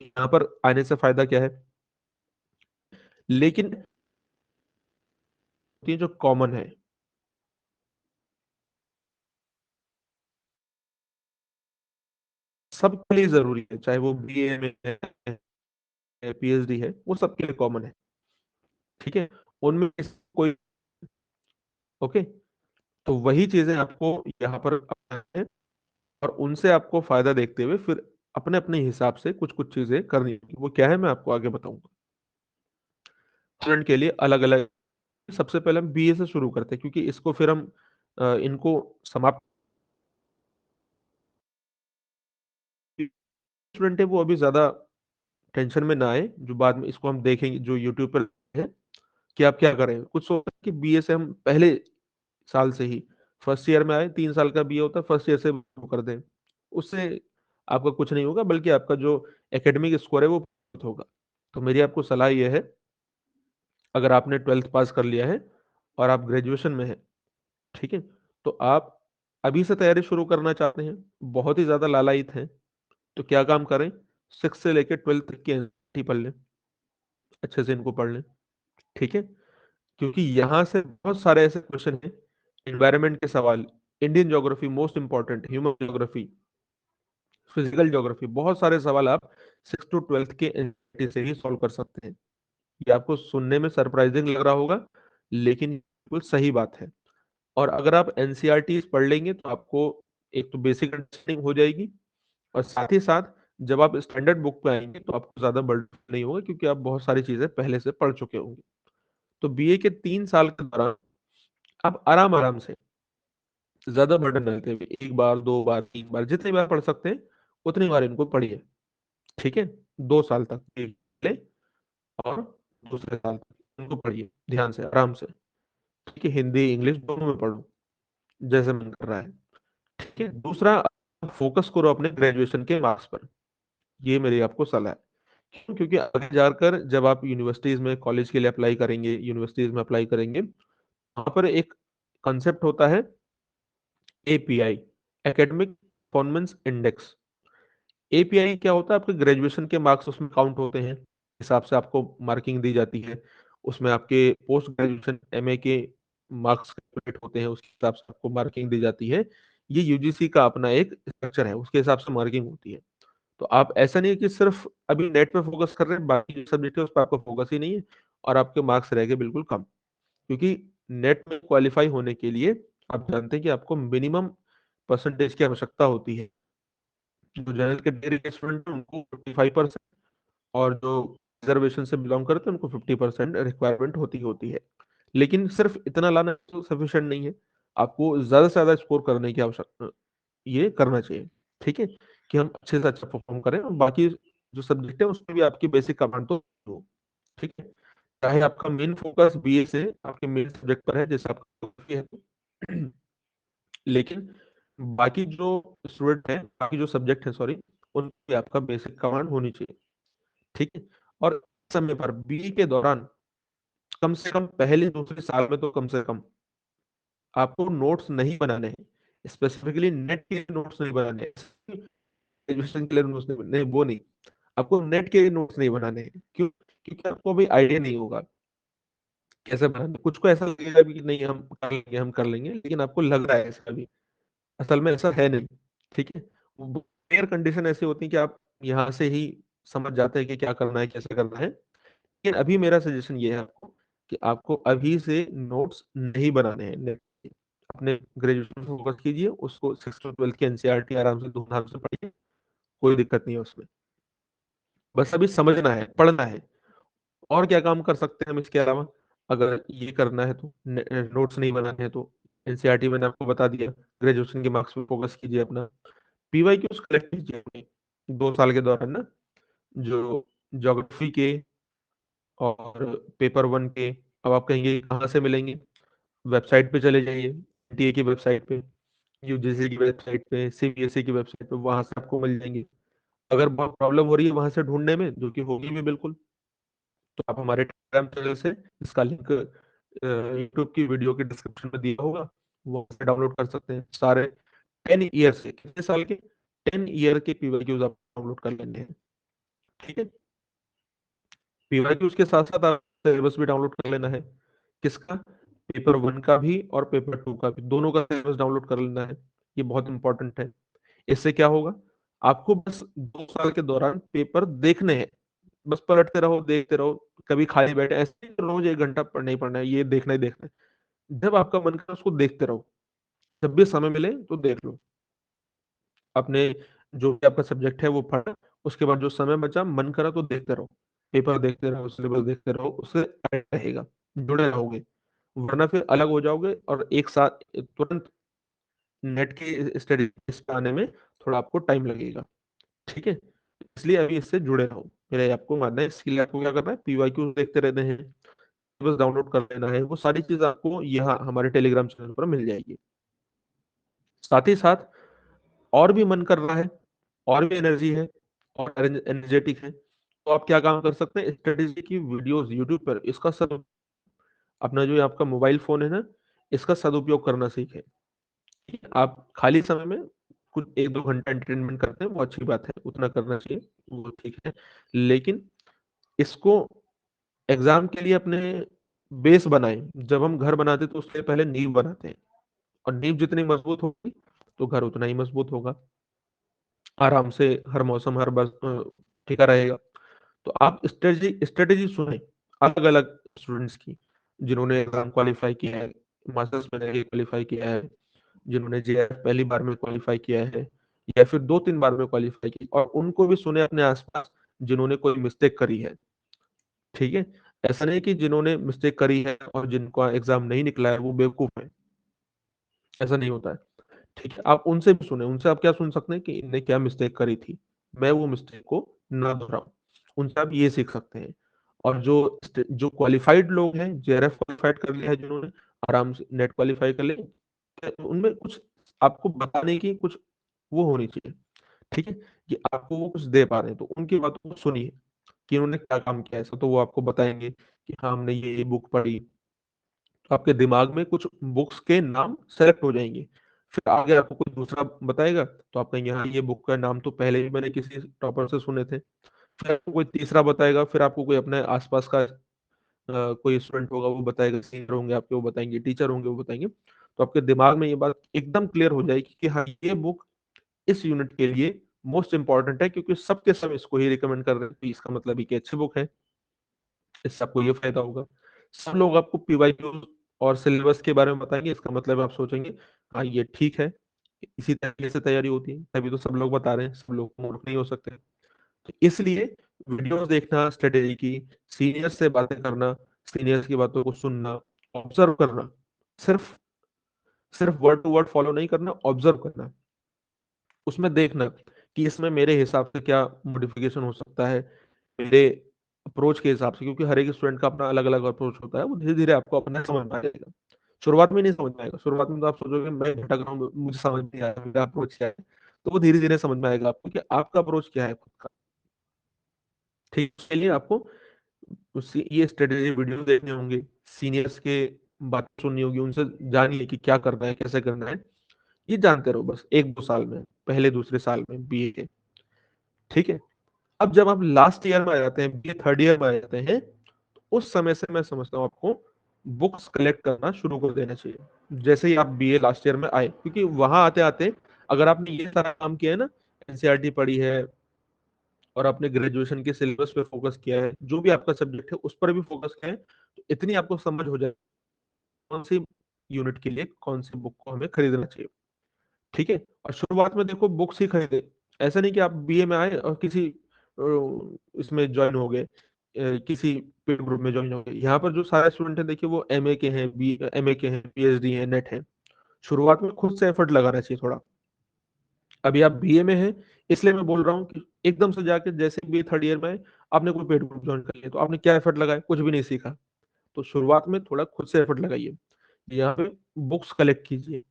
यहाँ पर आने से फायदा क्या है? लेकिन ये जो कॉमन है, सबके लिए जरूरी है, चाहे वो बीए में है, पीएचडी है, वो सबके लिए कॉमन है। ठीक है, उनमें कोई, ओके, तो वही चीजें आपको यहाँ पर अपनाना है, और उनसे आपको फायदा देखते हुए फिर अपने अपने हिसाब से कुछ कुछ चीजें करनी होगी। वो क्या है मैं आपको आगे बताऊंगा। स्टूडेंट के लिए अलग अलग। सबसे पहले हम बीए से शुरू करते हैं, क्योंकि इसको फिर हम इनको समाप्त, स्टूडेंट है वो अभी ज्यादा टेंशन में ना आए, जो बाद में इसको हम देखेंगे जो यूट्यूब पर है कि आप क्या करें। कुछ सोच कि बीए से हम पहले साल से ही फर्स्ट ईयर में आए, 3 साल का बीए होता है, फर्स्ट ईयर से वो कर दें, उससे आपका कुछ नहीं होगा, बल्कि आपका जो एकेडमिक स्कोर है वो प्रभावित होगा। तो मेरी आपको सलाह यह है, अगर आपने 12th पास कर लिया है और आप ग्रेजुएशन में हैं, ठीक है, तो आप अभी से तैयारी शुरू करना चाहते हैं, बहुत ही ज्यादा लालायित हैं, तो क्या काम करें, 6 से लेकर 12th तक की एनसीईआरटी पढ़ लें, अच्छे से इनको पढ़ लें। ठीक है, क्योंकि यहाँ से बहुत सारे ऐसे क्वेश्चन हैं, एनवायरनमेंट के सवाल, Indian geography most important, human geography, physical geography, बहुत सारे सवाल आप 6 to 12th के एनसीईआरटी से ही सॉल्व कर सकते हैं। ये आपको सुनने में सरप्राइजिंग लग रहा होगा, लेकिन बिल्कुल सही बात है। और अगर आप एनसीईआरटी पढ़ लेंगे तो आपको एक तो बेसिक अंडरस्टैंडिंग हो जाएगी, और साथ ही साथ जब आप स्टैंडर्ड बुक पे आएंगे तो आपको ज्यादा बर्डन नहीं होगा, क्योंकि आप बहुत सारी चीजें पहले से पढ़ चुके होंगे। तो बीए के 3 साल के दौरान आप आराम आराम से, ज्यादा बर्डन न लेते हुए, एक बार, 2 बार, 3 बार, जितनी बार पढ़ सकते हैं उतनी बार इनको पढ़िए। ठीक है, 2 साल तक एक ले, और दूसरे साल तक इनको पढ़िए ध्यान से, आराम से। ठीक है, हिंदी इंग्लिश दोनों में पढ़ो जैसे मन कर रहा है। ठीक है, दूसरा, फोकस करो अपने ग्रेजुएशन के मार्क्स पर। ये मेरी आपको सलाह है। क्यों? क्योंकि आगे जाकर जब आप यूनिवर्सिटीज में कॉलेज के लिए अप्लाई करेंगे, यूनिवर्सिटीज में अप्लाई करेंगे, वहां पर एक कॉन्सेप्ट होता है API, academic performance index. API क्या होता है? आपके ग्रेजुएशन के मार्क्स उसमें काउंट होते हैं, हिसाब से आपको मार्किंग दी जाती है। उसमें आपके पोस्ट ग्रेजुएशन एमए के मार्क्स कैलकुलेट होते हैं, उसके हिसाब से आपको मार्किंग दी जाती है। ये यूजीसी का अपना एक स्ट्रक्चर है, उसके हिसाब से मार्किंग होती है। तो आप ऐसा नहीं है कि सिर्फ अभी नेट पे फोकस कर रहे हैं, बाकी जो सब्जेक्ट है उस पर आपका फोकस ही नहीं है और आपके मार्क्स रह गए बिल्कुल कम। क्योंकि नेट में क्वालिफाई होने के लिए आप जानते हैं कि आपको मिनिमम परसेंटेज की आवश्यकता होती है। जो जनरल कैटेगरी के स्टूडेंट हैं उनको 55%, और जो रिजर्वेशन से बिलोंग करते हैं उनको 50% रिक्वायरमेंट होती है। लेकिन सिर्फ इतना लाना तो सफिशिएंट नहीं है, आपको ज्यादा से ज्यादा स्कोर करने की आवश्यकता, ये करना चाहिए। ठीक है, कि हम अच्छे से अच्छा परफॉर्म करें और बाकी जो सब्जेक्ट है उसमें भी आपकी बेसिक कमांड तो हो। ठीक है, चाहे आपका मेन फोकस बीए से आपके मेन सब्जेक्ट पर है, जैसे आपका geography है तो लेकिन बाकी जो स्टूडेंट है, बाकी जो सब्जेक्ट है सॉरी, उन पे आपका बेसिक कमांड होनी चाहिए। ठीक है, और समय पर बीए के दौरान कम से कम पहले दूसरे साल में तो कम से कम आपको नोट्स नहीं बनाने हैं, स्पेसिफिकली नेट के नोट्स नहीं बनाने हैं, ग्रेजुएशन के लिए नोट्स नहीं, नहीं वो नहीं, आपको नेट के नोट्स नहीं बनाने हैं। क्यों? क्योंकि आपको अभी आइडिया नहीं होगा कैसे बनाना। कुछ को ऐसा लगेगा भी कि नहीं हम कर लेंगे, हम कर लेंगे, लेकिन आपको लग रहा है ऐसा अभी, असल में ऐसा है नहीं। ठीक है, वो एयर कंडीशन ऐसी होती है कि आप यहाँ से ही समझ जाते हैं कि क्या करना है, कैसे करना है। लेकिन अभी मेरा सजेशन ये है आपको कि आपको अभी से नोट्स नहीं बनाने हैं। अपने ग्रेजुएशन पर फोकस कीजिए, उसको 6th और 12th की एनसीईआरटी आराम से धूमधाम से पढ़िए, कोई दिक्कत नहीं है उसमें। बस अभी समझना है, पढ़ना है। और क्या काम कर सकते हैं हम इसके अलावा? अगर ये करना है तो, नोट्स नहीं बनाने हैं तो, एनसीईआरटी मैंने आपको बता दिया, ग्रेजुएशन के मार्क्स पे फोकस कीजिए अपना। पीवाई क्यूज कलेक्ट कीजिए अपने 2 साल के दौरान ना, जो ज्योग्राफी के और पेपर 1 के। अब आप कहेंगे कहाँ से मिलेंगे? वेबसाइट पे चले जाइए, एनटीए की वेबसाइट पे, यूजीसी की वेबसाइट पे, सीबीएसई की वेबसाइट पे, वहां से आपको मिल जाएंगे। अगर बहुत प्रॉब्लम हो रही है वहां से ढूंढने में, जो कि होगी भी बिल्कुल, तो आप हमारे टेलीग्राम चैनल से, इसका लिंक यूट्यूब की वीडियो के डिस्क्रिप्शन में दिया होगा, वो से डाउनलोड कर सकते हैं सारे 10 ईयर से, कितने साल के, 10 ईयर के पीवाईक्यूज आप डाउनलोड कर लेंगे हैं। ठीक है, पीवाईक्यूज के साथ साथ आप सिलेबस भी डाउनलोड कर लेना है। किसका? पेपर 1 का भी और पेपर 2 का भी, दोनों का सिलेबस डाउनलोड कर लेना है। ये बहुत इंपॉर्टेंट है। इससे क्या होगा? आपको बस 2 साल के दौरान पेपर देखने हैं, बस पलटते रहो, देखते रहो, कभी खाली बैठे ऐसे नहीं, रोज 1 घंटा पढ़ना ही पढ़ना है, ये देखना ही देखना है। जब आपका मन करे उसको देखते रहो, जब भी समय मिले तो देख लो। अपने जो भी आपका सब्जेक्ट है वो पढ़ा, उसके बाद जो समय बचा मन करा तो देखते रहो, पेपर देखते रहो, सिलेबस देखते रहो, उससे आइडिया रहेगा, जुड़े रहोगे। वरना फिर अलग हो जाओगे और एक साथ तुरंत नेट के स्टडी पे आने में थोड़ा आपको टाइम लगेगा। ठीक है, इसलिए अभी इससे जुड़े रहो, मेरा आपको मानना है। इसके लिए आपको क्या करना है? पीवाईक्यू देखते रहते हैं, बस डाउनलोड कर लेना है, वो सारी चीज आपको यहाँ हमारे टेलीग्राम चैनल पर मिल जाएगी। साथ ही साथ और भी मन कर रहा है, और भी एनर्जी है, और एनर्जेटिक है, तो आप क्या काम कर सकते हैं? स्ट्रेटेजी की वीडियोस यूट्यूब पर, इसका सब अपना जो ये आपका मोबाइल फोन है ना, इसका सदुपयोग करना सीखें। ठीक है? आप खाली समय में कुछ 1-2 घंटा एंटरटेनमेंट करते हैं, वो अच्छी बात है, उतना करना चाहिए, वो ठीक है। लेकिन इसको एग्जाम के लिए अपने बेस बनाएं। जब हम घर बनाते हैं तो उससे पहले नींव बनाते हैं, और नींव जितनी मजबूत होगी तो घर उतना ही मजबूत होगा, आराम से हर मौसम हर बस टिका रहेगा। तो आप स्ट्रेटजी स्ट्रेटेजी सुने अलग अलग स्टूडेंट्स की, जिन्होंने एग्जाम क्वालिफाई किया है, मास्टर्स में क्वालिफाई किया है, जिन्होंने जेआरएफ पहली बार में क्वालिफाई किया है, या फिर 2-3 बार में क्वालिफाई की, और उनको भी सुने अपने आसपास जिन्होंने कोई मिस्टेक करी है। ठीक है, ऐसा नहीं कि जिन्होंने मिस्टेक करी है और जिनका एग्जाम नहीं निकला है वो बेवकूफ है, ऐसा नहीं होता है। ठीक है, आप उनसे भी सुने, उनसे आप क्या सुन सकते हैं कि इनने क्या मिस्टेक करी थी, मैं वो मिस्टेक को ना दोहराऊं, उनसे आप ये सीख सकते हैं। और जो जो क्वालिफाइड लोग हैं, जेआरएफ क्वालिफाइड कर लिया है जिन्होंने, आराम से नेट क्वालिफाई कर लेंगे। उनमें कुछ आपको बताने की कुछ वो होनी चाहिए, ठीक है, कि आपको वो कुछ दे पा रहे हैं, तो उनकी बातों को सुनिए कि उन्होंने क्या काम किया है ऐसा, तो वो आपको बताएंगे कि हाँ हमने ये बुक पढ़ी। तो आपके दिमाग में कुछ बुक्स के नाम सेलेक्ट हो जाएंगे। फिर आगे आपको कोई दूसरा बताएगा तो आप कहेंगे हाँ ये बुक का नाम तो पहले भी मैंने किसी टॉपर से सुने थे। फिर आपको कोई तीसरा बताएगा, फिर आपको कोई अपने आसपास का कोई स्टूडेंट होगा वो बताएगा, सीनियर होंगे आपके वो बताएंगे, टीचर होंगे वो बताएंगे। तो आपके दिमाग में ये बात एकदम क्लियर हो जाएगी कि हाँ ये बुक इस यूनिट के लिए मोस्ट इंपॉर्टेंट है, क्योंकि सबके सब इसको ही रिकमेंड कर रहे हैं, तो इसका मतलब ये कि अच्छी बुक है, इससे आपको ये फायदा होगा। सब लोग आपको पीवाईक्यू और सिलेबस के बारे में बताएंगे, इसका मतलब आप सोचेंगे हाँ ये ठीक है, इसी तरीके से तैयारी होती है, तभी तो सब लोग बता रहे हैं, सब लोग मूर्ख नहीं हो सकते। तो इसलिए वीडियोस देखना, स्ट्रेटेजी की, सीनियर्स से बातें करना, सीनियर्स की बातों को सुनना, ऑब्जर्व करना, सिर्फ सिर्फ वर्ड टू वर्ड फॉलो नहीं करना, ऑब्जर्व करना, उसमें देखना कि इसमें मेरे हिसाब से क्या मॉडिफिकेशन हो सकता है, मेरे अप्रोच के हिसाब से, क्योंकि हर एक स्टूडेंट का अपना अलग अलग अप्रोच होता है, वो धीरे धीरे आपको अपना समझ में आ जाएगा। शुरुआत में नहीं समझ में आएगा, शुरुआत में तो आप सोचोगे मैं भटक रहा हूँ, मुझे समझ नहीं आ रहा मेरा अप्रोच क्या है, तो वो धीरे धीरे समझ में आएगा आपको कि आपका अप्रोच क्या है खुद का। ठीक, इसके लिए आपको उससे ये स्ट्रेटेजी वीडियो देखने होंगे, सीनियर्स के बात सुननी होगी, उनसे जानिए कि क्या करना है, कैसे करना है। ये जानते रहो बस 1-2 साल में, पहले दूसरे साल में बीए के, ठीक है। अब जब आप लास्ट ईयर में आ जाते हैं, बीए थर्ड ईयर में आ जाते हैं, तो उस समय से मैं समझता हूँ आपको बुक्स कलेक्ट करना शुरू कर देना चाहिए, जैसे ही आप बीए लास्ट ईयर में आए, क्योंकि वहां आते आते अगर आपने ये सारा काम किया है ना, एनसीईआरटी पढ़ी है और आपने ग्रेजुएशन के सिलेबस पे फोकस किया है, जो भी आपका सब्जेक्ट है उस पर भी फोकस किया है, तो इतनी आपको समझ हो जाए कौन सी यूनिट के लिए कौन सी बुक को हमें खरीदना चाहिए, ठीक है। और शुरुआत में देखो बुक्स ही खरीदे, ऐसा नहीं कि आप बीए में आए और किसी इसमें ज्वाइन हो गए, किसी पेड ग्रुप में ज्वाइन हो गए। यहाँ पर जो सारे स्टूडेंट हैं देखिए वो एमए के हैं, बी एमए के हैं, पीएचडी हैं, नेट हैं। शुरुआत में खुद से एफर्ट लगाना चाहिए थोड़ा। अभी आप बीए में हैं, इसलिए मैं बोल रहा हूँ कि एकदम से जाके जैसे बीए थर्ड ईयर में आए, आपने कोई पेड ग्रुप ज्वाइन कर लिया, तो आपने क्या एफर्ट लगाया, कुछ भी नहीं सीखा। तो शुरुआत में थोड़ा खुद से एफर्ट लगाइए, यहाँ पे बुक्स कलेक्ट कीजिए।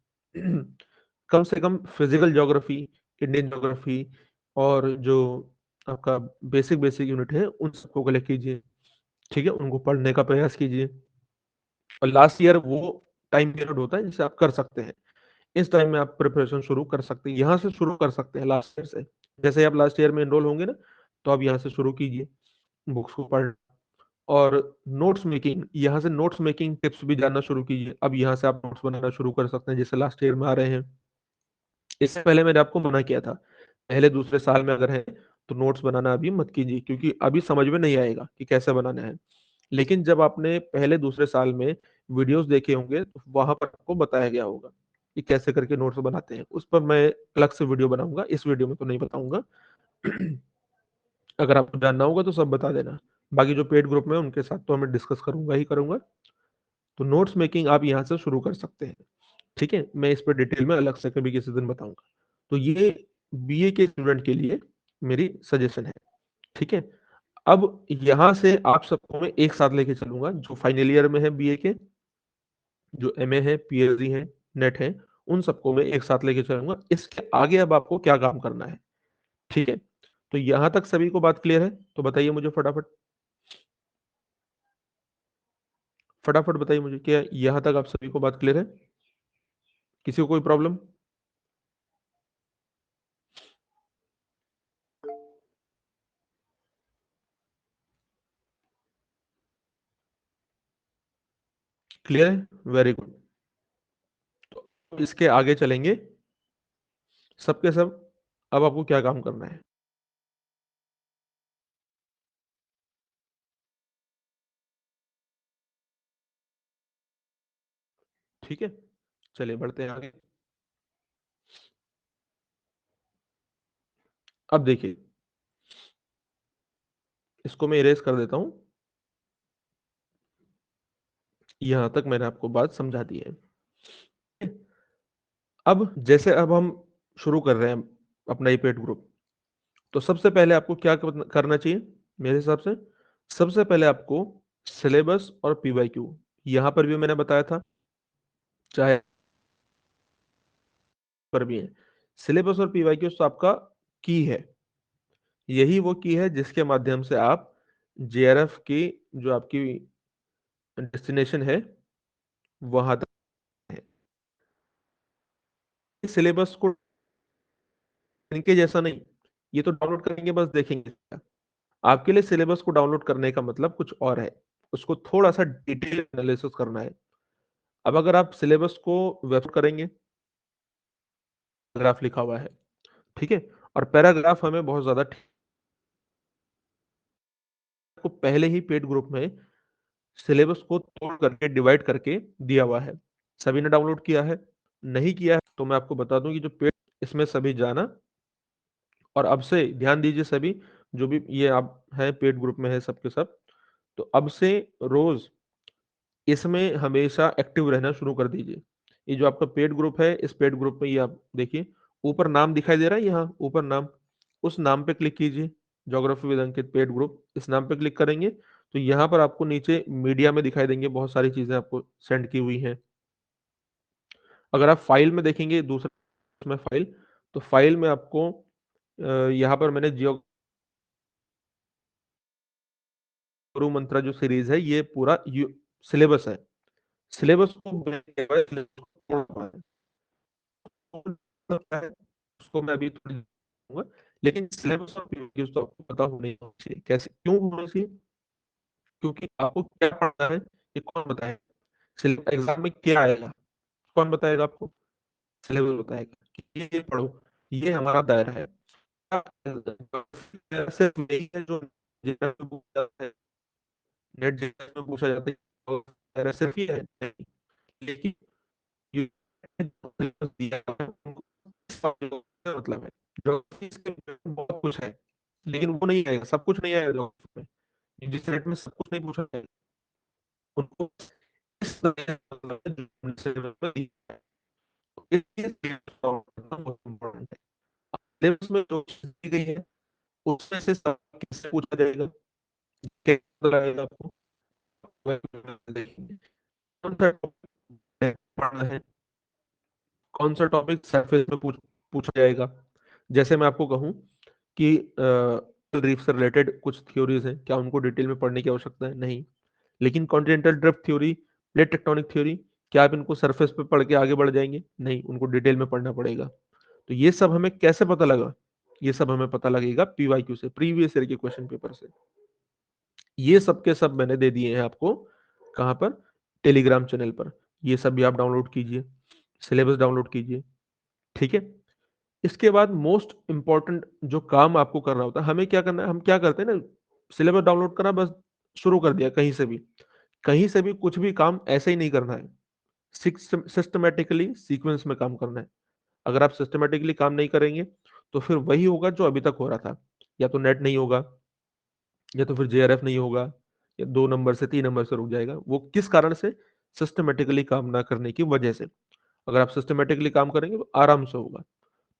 कम से कम फिजिकल ज्योग्राफी, इंडियन ज्योग्राफी और जो आपका बेसिक बेसिक यूनिट है उन सबको कलेक्ट कीजिए, ठीक है, उनको पढ़ने का प्रयास कीजिए। और लास्ट ईयर वो टाइम पीरियड होता है जिसे आप कर सकते हैं, इस टाइम में आप प्रिपरेशन शुरू कर सकते हैं, यहाँ से शुरू कर सकते हैं लास्ट ईयर से। जैसे ही आप लास्ट ईयर में एनरोल होंगे ना, तो आप यहाँ से शुरू कीजिए बुक्स को पढ़, और नोट्स मेकिंग, यहाँ से नोट्स मेकिंग टिप्स भी जानना शुरू कीजिए। अब यहाँ से आप नोट्स बनाना शुरू कर सकते हैं, जैसे लास्ट ईयर में आ रहे हैं। इससे पहले मैंने आपको मना किया था, पहले दूसरे साल में अगर है तो नोट्स बनाना अभी मत कीजिए, क्योंकि अभी समझ में नहीं आएगा कि कैसे बनाना है। लेकिन जब आपने पहले दूसरे साल में वीडियोस देखे होंगे तो वहां पर आपको बताया गया होगा कि कैसे करके नोट्स बनाते हैं, उस पर मैं अलग से वीडियो बनाऊंगा, इस वीडियो में तो नहीं बताऊंगा। अगर आपको जानना होगा तो सब बता देना। बाकी जो पेड ग्रुप में है, उनके साथ तो मैं डिस्कस करूंगा ही करूंगा। तो नोट्स मेकिंग आप यहाँ से शुरू कर सकते हैं, ठीक है, मैं इस पर डिटेल में अलग से कभी किसी दिन बताऊंगा। तो ये बीए के स्टूडेंट के लिए मेरी सजेशन है, ठीक है। अब यहाँ से आप सबको मैं एक साथ लेके चलूंगा, जो फाइनल ईयर में है बीए के, जो एमए है, पीएचडी है, नेट है, उन सबको मैं एक साथ लेके चलूंगा। इसके आगे अब आपको क्या काम करना है, ठीक है। तो यहाँ तक सभी को बात क्लियर है, तो बताइए मुझे फटाफट, फटाफट बताइए मुझे, क्या यहाँ तक आप सभी को बात क्लियर है, किसी को कोई प्रॉब्लम? क्लियर है, वेरी गुड। तो इसके आगे चलेंगे सबके सब। अब आपको क्या काम करना है, ठीक है, चलिए बढ़ते हैं आगे। अब देखिए, इसको मैं इरेज कर देता हूं, यहां तक मैंने आपको बात समझा दी है। अब जैसे अब हम शुरू कर रहे हैं अपना ये पेड ग्रुप, तो सबसे पहले आपको क्या करना चाहिए मेरे हिसाब से? सबसे पहले आपको सिलेबस और पीवाईक्यू, यहां पर भी मैंने बताया था चाहे पर भी है। सिलेबस और पीवाईक्यूज तो आपका की है, यही वो की है जिसके माध्यम से आप जेआरएफ की जो आपकी डेस्टिनेशन है वहां तक है। सिलेबस को इनके जैसा नहीं, ये तो डाउनलोड करेंगे बस देखेंगे। आपके लिए सिलेबस को डाउनलोड करने का मतलब कुछ और है, उसको थोड़ा सा डिटेल एनालिसिस करना है। अब अगर आप सिलेबस को वेब करेंगे, पैराग्राफ लिखा हुआ है, ठीक है, और पैराग्राफ हमें बहुत ज्यादा को पहले ही पेड ग्रुप में सिलेबस को तोड़ करके डिवाइड करके दिया हुआ है। सभी ने डाउनलोड किया है? नहीं किया है तो मैं आपको बता दूं कि जो पेड, इसमें सभी जाना, और अब से ध्यान दीजिए सभी, जो भी ये आप है पेड ग्रुप में है सबके सब, तो अब से रोज इसमें हमेशा एक्टिव रहना शुरू कर दीजिए। ये जो आपका पेड ग्रुप है, इस पेड ग्रुप में ये आप देखिए, ऊपर नाम दिखाई दे रहा है, यहाँ ऊपर नाम, उस नाम पे क्लिक कीजिए, geography with Ankit paid group, इस नाम पे क्लिक करेंगे तो यहाँ पर आपको नीचे मीडिया में दिखाई देंगे, बहुत सारी चीजें आपको सेंड की हुई हैं। अगर आप फाइल में देखेंगे, दूसरा में फाइल, तो फाइल में आपको यहाँ पर मैंने जियो गुरु मंत्रा जो सीरीज है, ये पूरा सिलेबस है। सिलेबस को उसको मैं अभी थोड़ी दूंगा, लेकिन सिलेबस और पीओक्यूज तो आपको पता होना ही चाहिए। कैसे, क्यों होना चाहिए? क्योंकि आपको क्या पढ़ना है ये कौन बताएगा? सिलेबस एग्जाम में क्या आएगा कौन बताएगा आपको? सिलेबस बताएगा कि ये पढ़ो, ये हमारा दायरा है। सिर्फ यही है जो जितना भी पूछा जाता है, नेट जितना में पूछा जाता है, वो दायरा सिर्फ ये है नहीं। लेकिन ये सिलेबस दिया है, उनको इस topic का मतलब है, ज्योग्राफी इसके बहुत कुछ है, लेकिन वो नहीं आएगा, सब कुछ नहीं आएगा ज्योग्राफी में, जिस नेट में सब कुछ नहीं पूछा जाएगा, उनको इस तरह का मतलब है जो सिलेबस में दिया है। तो इसलिए सिलेबस बहुत इम्पोर्टेंट है। सिलेबस में जो चीज दी गई है उसमें से सब किससे पूछा जाएगा, कैसे लगाएगा आपको, देखेंगे कौन सा टॉपिक पढ़ना है, कौन सा टॉपिक सरफेस में पूछा जाएगा। जैसे मैं आपको कहूँ कि रीफ से रिलेटेड कुछ थ्योरीज हैं, क्या उनको डिटेल में पढ़ने की आवश्यकता है? नहीं। लेकिन continental drift theory, plate tectonic theory, क्या आप इनको सरफेस पे पढ़ के आगे बढ़ जाएंगे? नहीं, उनको डिटेल में पढ़ना पड़ेगा। तो ये सब हमें कैसे पता लगा? ये सब हमें पता लगेगा पीवाईक्यू से, प्रीवियस ईयर के क्वेश्चन पेपर से। ये सब के सब मैंने दे दिए हैं आपको, कहाँ पर? टेलीग्राम चैनल पर। ये सब भी आप डाउनलोड कीजिए, सिलेबस डाउनलोड कीजिए, ठीक है। इसके बाद मोस्ट इंपॉर्टेंट जो काम आपको करना होता है, हमें क्या करना है, हम क्या करते हैं ना, सिलेबस डाउनलोड करना बस शुरू कर दिया, कहीं से भी कुछ भी काम ऐसे ही नहीं करना है, सिस्टमेटिकली सीक्वेंस में काम करना है। अगर आप सिस्टमेटिकली काम नहीं करेंगे तो फिर वही होगा जो अभी तक हो रहा था, या तो नेट नहीं होगा, या तो फिर जेआरएफ नहीं होगा, या 2 नंबर से 3 नंबर से रुक जाएगा। वो किस कारण से? सिस्टमेटिकली काम ना करने की वजह से। अगर आप सिस्टमेटिकली काम करेंगे तो आराम से होगा।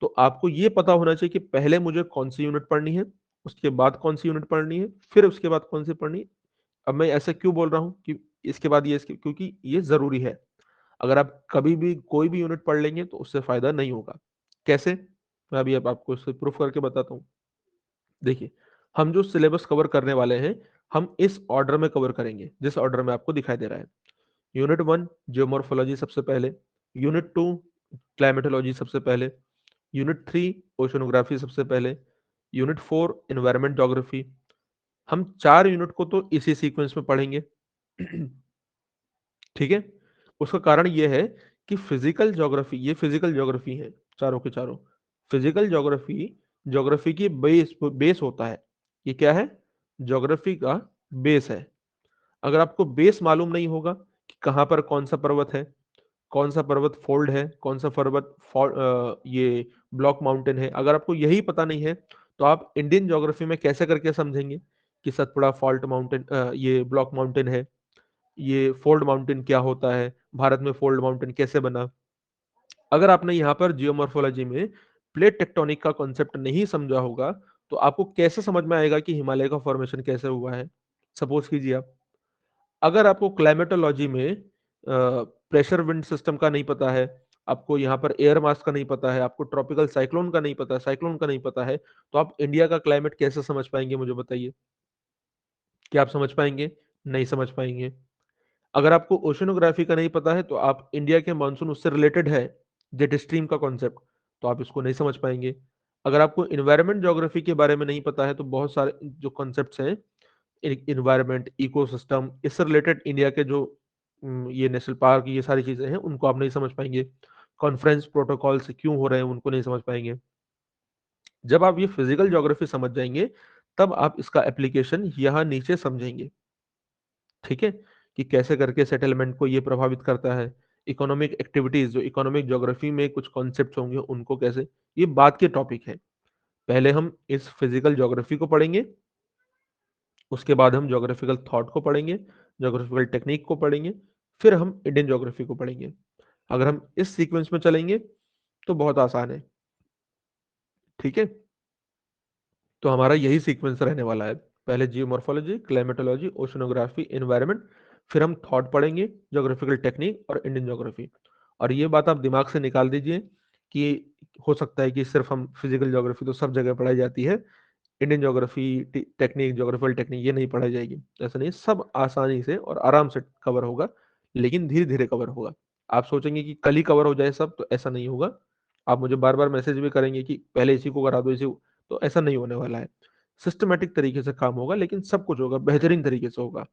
तो आपको ये पता होना चाहिए कि पहले मुझे कौन सी यूनिट पढ़नी है, उसके बाद कौन सी यूनिट पढ़नी है, फिर उसके बाद कौन सी पढ़नी है। अब मैं ऐसा क्यों बोल रहा हूँ कि इसके बाद ये, इसके, क्योंकि ये जरूरी है। अगर आप कभी भी कोई भी यूनिट पढ़ लेंगे तो उससे फायदा नहीं होगा। कैसे? मैं अभी अब आपको इससे प्रूफ करके बताता हूँ। देखिए, हम जो सिलेबस कवर करने वाले हैं, हम इस ऑर्डर में कवर करेंगे जिस ऑर्डर में आपको दिखाई दे रहा है। यूनिट 1 जियोमॉर्फोलॉजी सबसे पहले, यूनिट 2 क्लाइमेटोलॉजी सबसे पहले, यूनिट 3 ओशनोग्राफी सबसे पहले, यूनिट 4 एनवायरमेंट ज्योग्राफी। हम 4 यूनिट को तो इसी सीक्वेंस में पढ़ेंगे। ठीक है। उसका कारण यह है कि फिजिकल ज्योग्राफी, ये फिजिकल ज्योग्राफी है चारों के चारों। फिजिकल ज्योग्राफी ज्योग्राफी की बेस बेस होता है। ये क्या है? ज्योग्राफी का बेस है। अगर आपको बेस मालूम नहीं होगा कि कहाँ पर कौन सा पर्वत है, कौन सा पर्वत फोल्ड है, कौन सा पर्वत ये ब्लॉक माउंटेन है, अगर आपको यही पता नहीं है तो आप इंडियन ज्योग्राफी में कैसे करके समझेंगे कि सतपुड़ा फॉल्ट माउंटेन, ये ब्लॉक माउंटेन है, ये फोल्ड माउंटेन क्या होता है, भारत में फोल्ड माउंटेन कैसे बना? अगर आपने यहाँ पर जियोमॉर्फोलॉजी में प्लेट टेक्टोनिक का कॉन्सेप्ट नहीं समझा होगा तो आपको कैसे समझ में आएगा कि हिमालय का फॉर्मेशन कैसे हुआ है? सपोज कीजिए आप, अगर आपको क्लाइमेटोलॉजी में प्रेशर विंड सिस्टम का नहीं पता है, आपको यहाँ पर एयर मास का नहीं पता है, आपको ट्रॉपिकल साइक्लोन का नहीं पता है, साइक्लोन का नहीं पता है, तो आप इंडिया का क्लाइमेट कैसे समझ पाएंगे? मुझे बताइए, क्या आप समझ पाएंगे? नहीं समझ पाएंगे। अगर आपको ओशनोग्राफी का नहीं पता है, तो आप इंडिया के मानसून उससे रिलेटेड है, जेट स्ट्रीम का कॉन्सेप्ट, तो आप इसको नहीं समझ पाएंगे। अगर आपको इन्वायरमेंट ज्योग्राफी के बारे में नहीं पता है, तो बहुत सारे जो कॉन्सेप्ट्स हैं, इन्वायरमेंट, इकोसिस्टम, इससे रिलेटेड इंडिया के जो ये नेशनल पार्क, ये सारी चीजें हैं, उनको आप नहीं समझ पाएंगे। कॉन्फ्रेंस प्रोटोकॉल्स क्यों हो रहे हैं, उनको नहीं समझ पाएंगे। जब आप ये फिजिकल ज्योग्राफी समझ जाएंगे, तब आप इसका एप्लीकेशन यहाँ नीचे समझेंगे। ठीक है, कि कैसे करके सेटलमेंट को ये प्रभावित करता है, इकोनॉमिक एक्टिविटीज, जो इकोनॉमिक ज्योग्राफी में कुछ कॉन्सेप्ट्स होंगे, उनको कैसे, ये बात के टॉपिक है। पहले हम इस फिजिकल ज्योग्राफी को पढ़ेंगे, उसके बाद हम ज्योग्राफिकल थॉट को पढ़ेंगे, ज्योग्राफिकल टेक्निक को पढ़ेंगे, फिर हम इंडियन ज्योग्राफी को पढ़ेंगे। अगर हम इस सीक्वेंस में चलेंगे तो बहुत आसान है। ठीक है, तो हमारा यही सीक्वेंस रहने वाला है। पहले जियोमॉर्फोलॉजी, क्लाइमेटोलॉजी, ओशनोग्राफी, एनवायरनमेंट, फिर हम थॉट पढ़ेंगे, ज्योग्राफिकल टेक्निक और इंडियन ज्योग्राफी। और ये बात आप दिमाग से निकाल दीजिए कि हो सकता है कि सिर्फ हम फिजिकल ज्योग्राफी तो सब जगह पढ़ाई जाती है, Indian geography technique, geographical technique ये नहीं पढ़ाई जाएगी। ऐसा नहीं, सब आसानी से और आराम से कवर होगा, लेकिन धीरे धीरे कवर होगा। आप सोचेंगे कि कल ही कवर हो जाए सब, तो ऐसा नहीं होगा। आप मुझे बार बार मैसेज भी करेंगे कि पहले इसी को करा दो, इसी को, तो ऐसा नहीं होने वाला है। सिस्टमेटिक तरीके से काम होगा, लेकिन सब कुछ होगा बेहतरीन तरीके से होगा।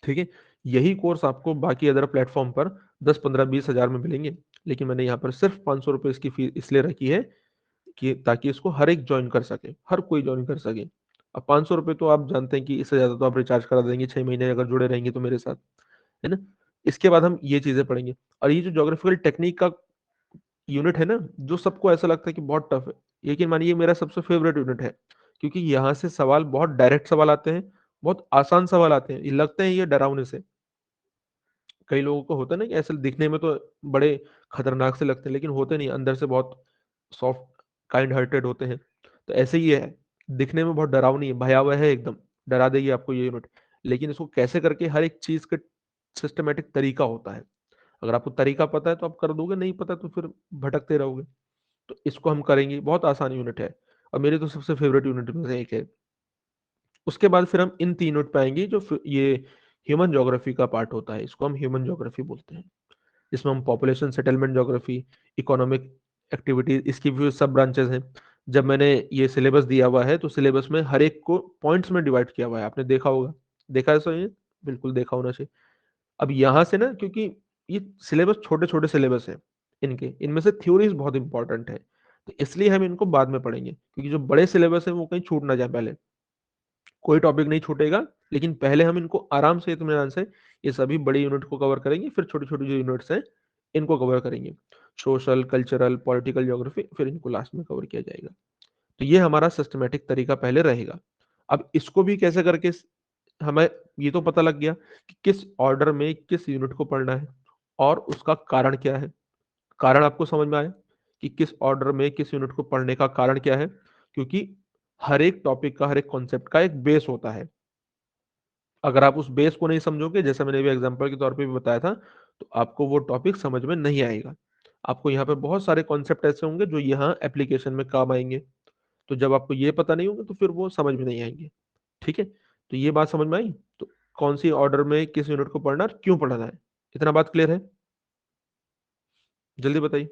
ठीक है, यही कोर्स आपको बाकी अदर प्लेटफॉर्म पर 10, 15, 20 हजार में मिलेंगे, लेकिन मैंने यहाँ पर सिर्फ 500 रुपये इसकी फीस इसलिए रखी है कि ताकि इसको हर एक ज्वाइन कर सके, हर कोई ज्वाइन कर सके। अब 500 रुपये तो आप जानते हैं कि इससे ज्यादा तो आप रिचार्ज करा देंगे 6 महीने अगर जुड़े रहेंगे तो मेरे साथ, है ना। इसके बाद हम ये चीजें पढ़ेंगे। और ये जो ज्योग्राफिकल टेक्निक का यूनिट है ना, जो सबको ऐसा लगता है कि बहुत टफ है, लेकिन मानिए मेरा सबसे फेवरेट यूनिट है, क्योंकि यहाँ से सवाल बहुत डायरेक्ट सवाल आते हैं, बहुत आसान सवाल आते हैं, ये लगते हैं ये डरावने से। कई लोगों को होता है ना कि ऐसे दिखने में तो बड़े खतरनाक से लगते हैं, लेकिन होते नहीं, अंदर से बहुत सॉफ्ट, काइंड हार्टेड होते हैं। तो ऐसे ही है, दिखने में बहुत डरावनी है, भयावह है एकदम, डरा देगी आपको ये यूनिट। लेकिन इसको कैसे करके हर एक चीज का सिस्टमेटिक तरीका होता है। अगर आपको तरीका पता है तो आप कर दोगे, नहीं पता तो फिर भटकते रहोगे। तो इसको हम करेंगे, बहुत आसान यूनिट है, और मेरे तो सबसे फेवरेट यूनिट में से एक है। उसके बाद फिर हम इन 3 यूनिट पे आएंगे, जो ये ह्यूमन ज्योग्राफी का पार्ट होता है, इसको हम ह्यूमन ज्योग्राफी बोलते हैं। जिसमें हम population settlement geography, economic activities, इसकी भी सब ब्रांचेस हैं। जब मैंने ये सिलेबस दिया हुआ है, तो सिलेबस में हर एक को पॉइंट्स में डिवाइड किया हुआ है, आपने देखा होगा, देखा है सो ये, बिल्कुल देखा होना चाहिए। अब यहाँ से ना, क्योंकि ये सिलेबस छोटे छोटे सिलेबस है, इनके इनमें से थ्योरीज बहुत इंपॉर्टेंट है, तो इसलिए हम इनको बाद में पढ़ेंगे, क्योंकि जो बड़े सिलेबस है वो कहीं छूट ना जाए पहले। कोई टॉपिक नहीं छूटेगा, लेकिन पहले हम इनको आराम से, इत्मीनान से, ये सभी बड़ी यूनिट को कवर करेंगे, फिर छोटी छोटी जो यूनिट्स हैं इनको कवर करेंगे। सोशल, कल्चरल, पॉलिटिकल ज्योग्राफी, फिर इनको लास्ट में कवर किया जाएगा। तो ये हमारा सिस्टमेटिक तरीका पहले रहेगा। अब इसको भी कैसे करके हमें ये तो पता लग गया कि किस ऑर्डर में किस यूनिट को पढ़ना है, और उसका कारण क्या है। कारण आपको समझ में आया कि किस ऑर्डर में किस यूनिट को पढ़ने का कारण क्या है, क्योंकि हर एक टॉपिक का, हर एक कॉन्सेप्ट का एक बेस होता है। अगर आप उस बेस को नहीं समझोगे, जैसा मैंने भी एग्जांपल के तौर पे भी बताया था, तो आपको वो टॉपिक समझ में नहीं आएगा। आपको यहाँ पे बहुत सारे कॉन्सेप्ट ऐसे होंगे जो यहाँ एप्लीकेशन में काम आएंगे, तो जब आपको ये पता नहीं होगा तो फिर वो समझ में नहीं आएंगे। ठीक है, तो ये बात समझ में आई। तो कौन सी ऑर्डर में किस यूनिट को पढ़ना और क्यों पढ़ना है, इतना बात क्लियर है? जल्दी बताइए,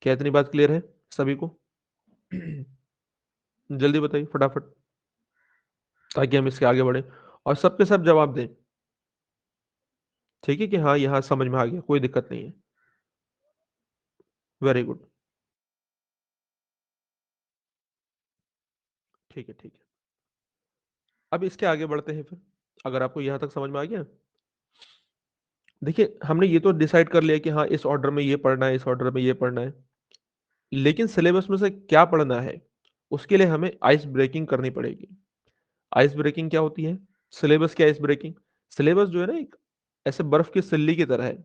क्या इतनी बात क्लियर है सभी को? जल्दी बताइए फटाफट, ताकि हम इसके आगे बढ़े और सबके सब जवाब दें। ठीक है कि हाँ, यहाँ समझ में आ गया, कोई दिक्कत नहीं है। Very good. ठीक है, ठीक है। अब इसके आगे बढ़ते हैं फिर, अगर आपको यहाँ तक समझ में आ गया। देखिए, हमने ये तो डिसाइड कर लिया कि हाँ, इस ऑर्डर में ये पढ़ना है, इस ऑर्डर में ये पढ़ना है, लेकिन सिलेबस में से क्या पढ़ना है, उसके लिए हमें आइस ब्रेकिंग करनी पड़ेगी। आइस ब्रेकिंग क्या होती है? सिलेबस की आइस ब्रेकिंग। सिलेबस जो है ना, एक ऐसे बर्फ की सिल्ली की तरह है।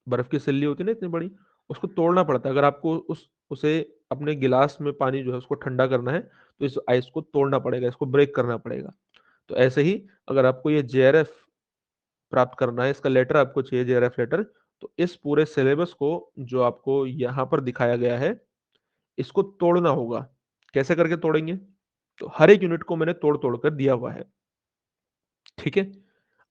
बर्फ की सिल्ली होती है ना इतनी बड़ी, उसको तोड़ना पड़ता है। अगर आपको उसे अपने गिलास में पानी जो है उसको ठंडा करना है, तो इस आइस को तोड़ना पड़ेगा, इसको ब्रेक करना पड़ेगा। तो ऐसे ही, अगर आपको ये जेआरएफ प्राप्त करना है, इसका लेटर आपको चाहिए, जेआरएफ लेटर। तो इस पूरे सिलेबस को जो आपको यहाँ पर दिखाया गया है, इसको तोड़ना होगा। कैसे करके तोड़ेंगे? तो हर एक यूनिट को मैंने तोड़-तोड़ कर दिया हुआ है, ठीक है?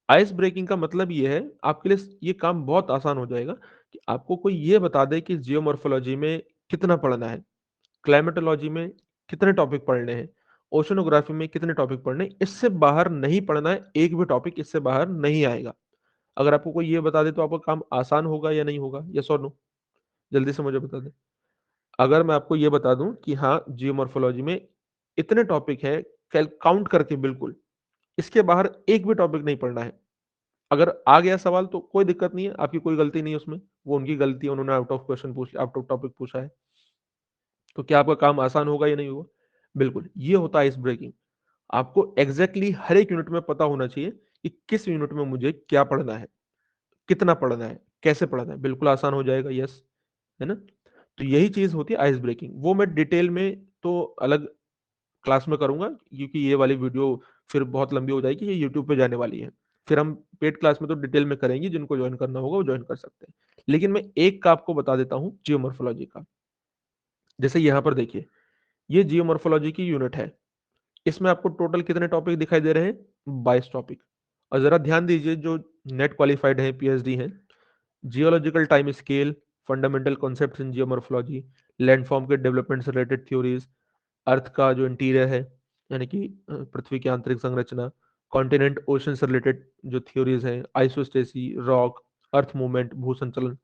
आइस ब्रेकिंग का मतलब ये है, आपके लिए ये काम बहुत आसान हो जाएगा कि आपको कोई ये बता दे कि जियोमॉर्फोलॉजी में कितना पढ़ना है, क्लाइमेटोलॉजी में कितने टॉपिक पढ़ने हैं, ओशनोग्राफी में कितने टॉपिक पढ़ने हैं, इससे बाहर नहीं पढ़ना है, एक भी टॉपिक इससे बाहर नहीं आएगा। अगर आपको कोई ये बता दे तो आपका काम आसान होगा या नहीं होगा? येस और नो? जल्दी से मुझे बता दें। अगर मैं आपको ये बता दूं कि हाँ, जियोमॉर्फोलॉजी में इतने टॉपिक हैं, कैल काउंट करके बिल्कुल, इसके बाहर एक भी टॉपिक नहीं पढ़ना है। अगर आ गया सवाल तो कोई दिक्कत नहीं है, आपकी कोई गलती नहीं है उसमें, वो उनकी गलती है, उन्होंने आउट ऑफ क्वेश्चन पूछ लिया, आउट ऑफ टॉपिक पूछा है। तो क्या आपका काम आसान होगा या नहीं होगा? बिल्कुल, ये होता है आइस ब्रेकिंग। आपको एग्ज़ैक्टली हर एक यूनिट में पता होना चाहिए कि किस यूनिट में मुझे क्या पढ़ना है, कितना पढ़ना है, कैसे पढ़ना है, बिल्कुल आसान हो जाएगा, यस, है ना? तो यही चीज़ होती है आइस ब्रेकिंग, वो मैं डिटेल में तो अलग क्लास में करूँगा, क्योंकि ये वाली वीडियो फिर बहुत लंबी हो जाएगी, ये यूट्यूब पे जाने वाली है। फिर हम पेड क्लास में तो डिटेल में करेंगे, जिनको जॉइन करना होगा वो जॉइन कर सकते हैं। लेकिन मैं एक का आपको बता देता हूँ जियोमॉर्फोलॉजी का। जैसे यहाँ पर देखिए, ये जियोमॉर्फोलॉजी की यूनिट है। इसमें आपको टोटल कितने टॉपिक दिखाई दे रहे हैं? 22 टॉपिक। और ज़रा ध्यान दीजिए, जो नेट क्वालिफाइड हैं, पीएचडी हैं, geological time scale, fundamental concepts इन जियोमॉर्फोलॉजी, लैंडफॉर्म के डेवलपमेंट से रिलेटेड थ्योरीज, अर्थ का जो इंटीरियर है, यानी कि पृथ्वी की आंतरिक संरचना, कॉन्टिनेंट ओशन से रिलेटेड जो थ्योरीज हैं, आइसोस्टेसी, रॉक, अर्थ मूवमेंट, भू संचलन,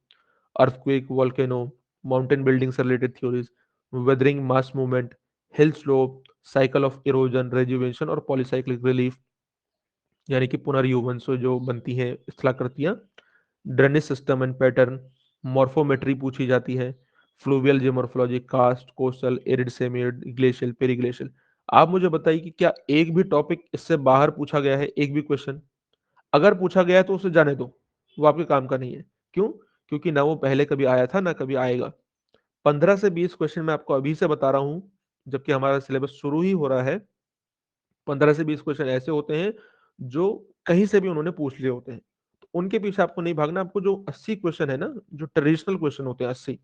अर्थक्वेक, वोल्केनो, माउंटेन बिल्डिंग से related theories, weathering, mass movement, hill slope, cycle of erosion, rejuvenation और पॉलीसाइक्लिक रिलीफ, यानी कि पुनर्युवन से जो बनती हैं स्थलाकृतियां, drainage system and pattern, morphometry पूछी जाती है, fluvial geomorphology, karst, coastal, arid, semi arid, glacial, periglacial. आप मुझे बताइए कि क्या एक भी टॉपिक इससे बाहर पूछा गया है, एक भी क्वेश्चन? अगर पूछा गया है तो उसे जाने दो, वो आपके काम का नहीं है। क्यों? क्योंकि ना वो पहले कभी आया था, ना कभी आएगा। 15 से 20 क्वेश्चन मैं आपको अभी से बता रहा हूँ, जबकि हमारा सिलेबस शुरू ही हो रहा है। 15 से 20 क्वेश्चन ऐसे होते हैं जो कहीं से भी उन्होंने पूछ लिए होते हैं। तो उनके पीछे आपको नहीं भागना, आपको जो 80 क्वेश्चन है ना, जो ट्रेडिशनल क्वेश्चन होते हैं 80,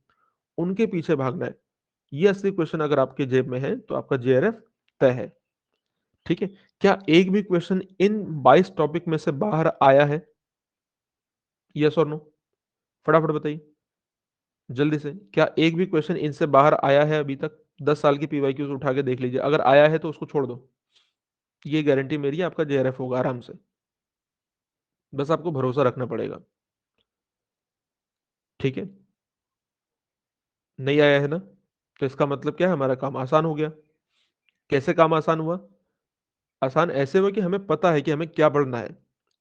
उनके पीछे भागना है। ये 80 क्वेश्चन अगर आपके जेब में है तो आपका जेआरएफ तय है। ठीक है? क्या एक भी क्वेश्चन इन 22 टॉपिक में से बाहर आया है? यस और नो? फटाफट बताइए, जल्दी से। क्या एक भी क्वेश्चन इनसे बाहर आया है अभी तक? 10 साल की पीवाईक्यूज़ उठा के देख लीजिए। अगर आया है तो उसको छोड़ दो। ये गारंटी मेरी है, आपका जेआरएफ होगा आराम से। बस आपको भरोसा रखना पड़ेगा। ठीक है? नहीं आया है ना? तो इसका मतलब क्या है? हमारा काम आसान हो गया। कैसे काम आसान हुआ? आसान ऐसे हुआ कि हमें पता है कि हमें क्या पढ़ना है।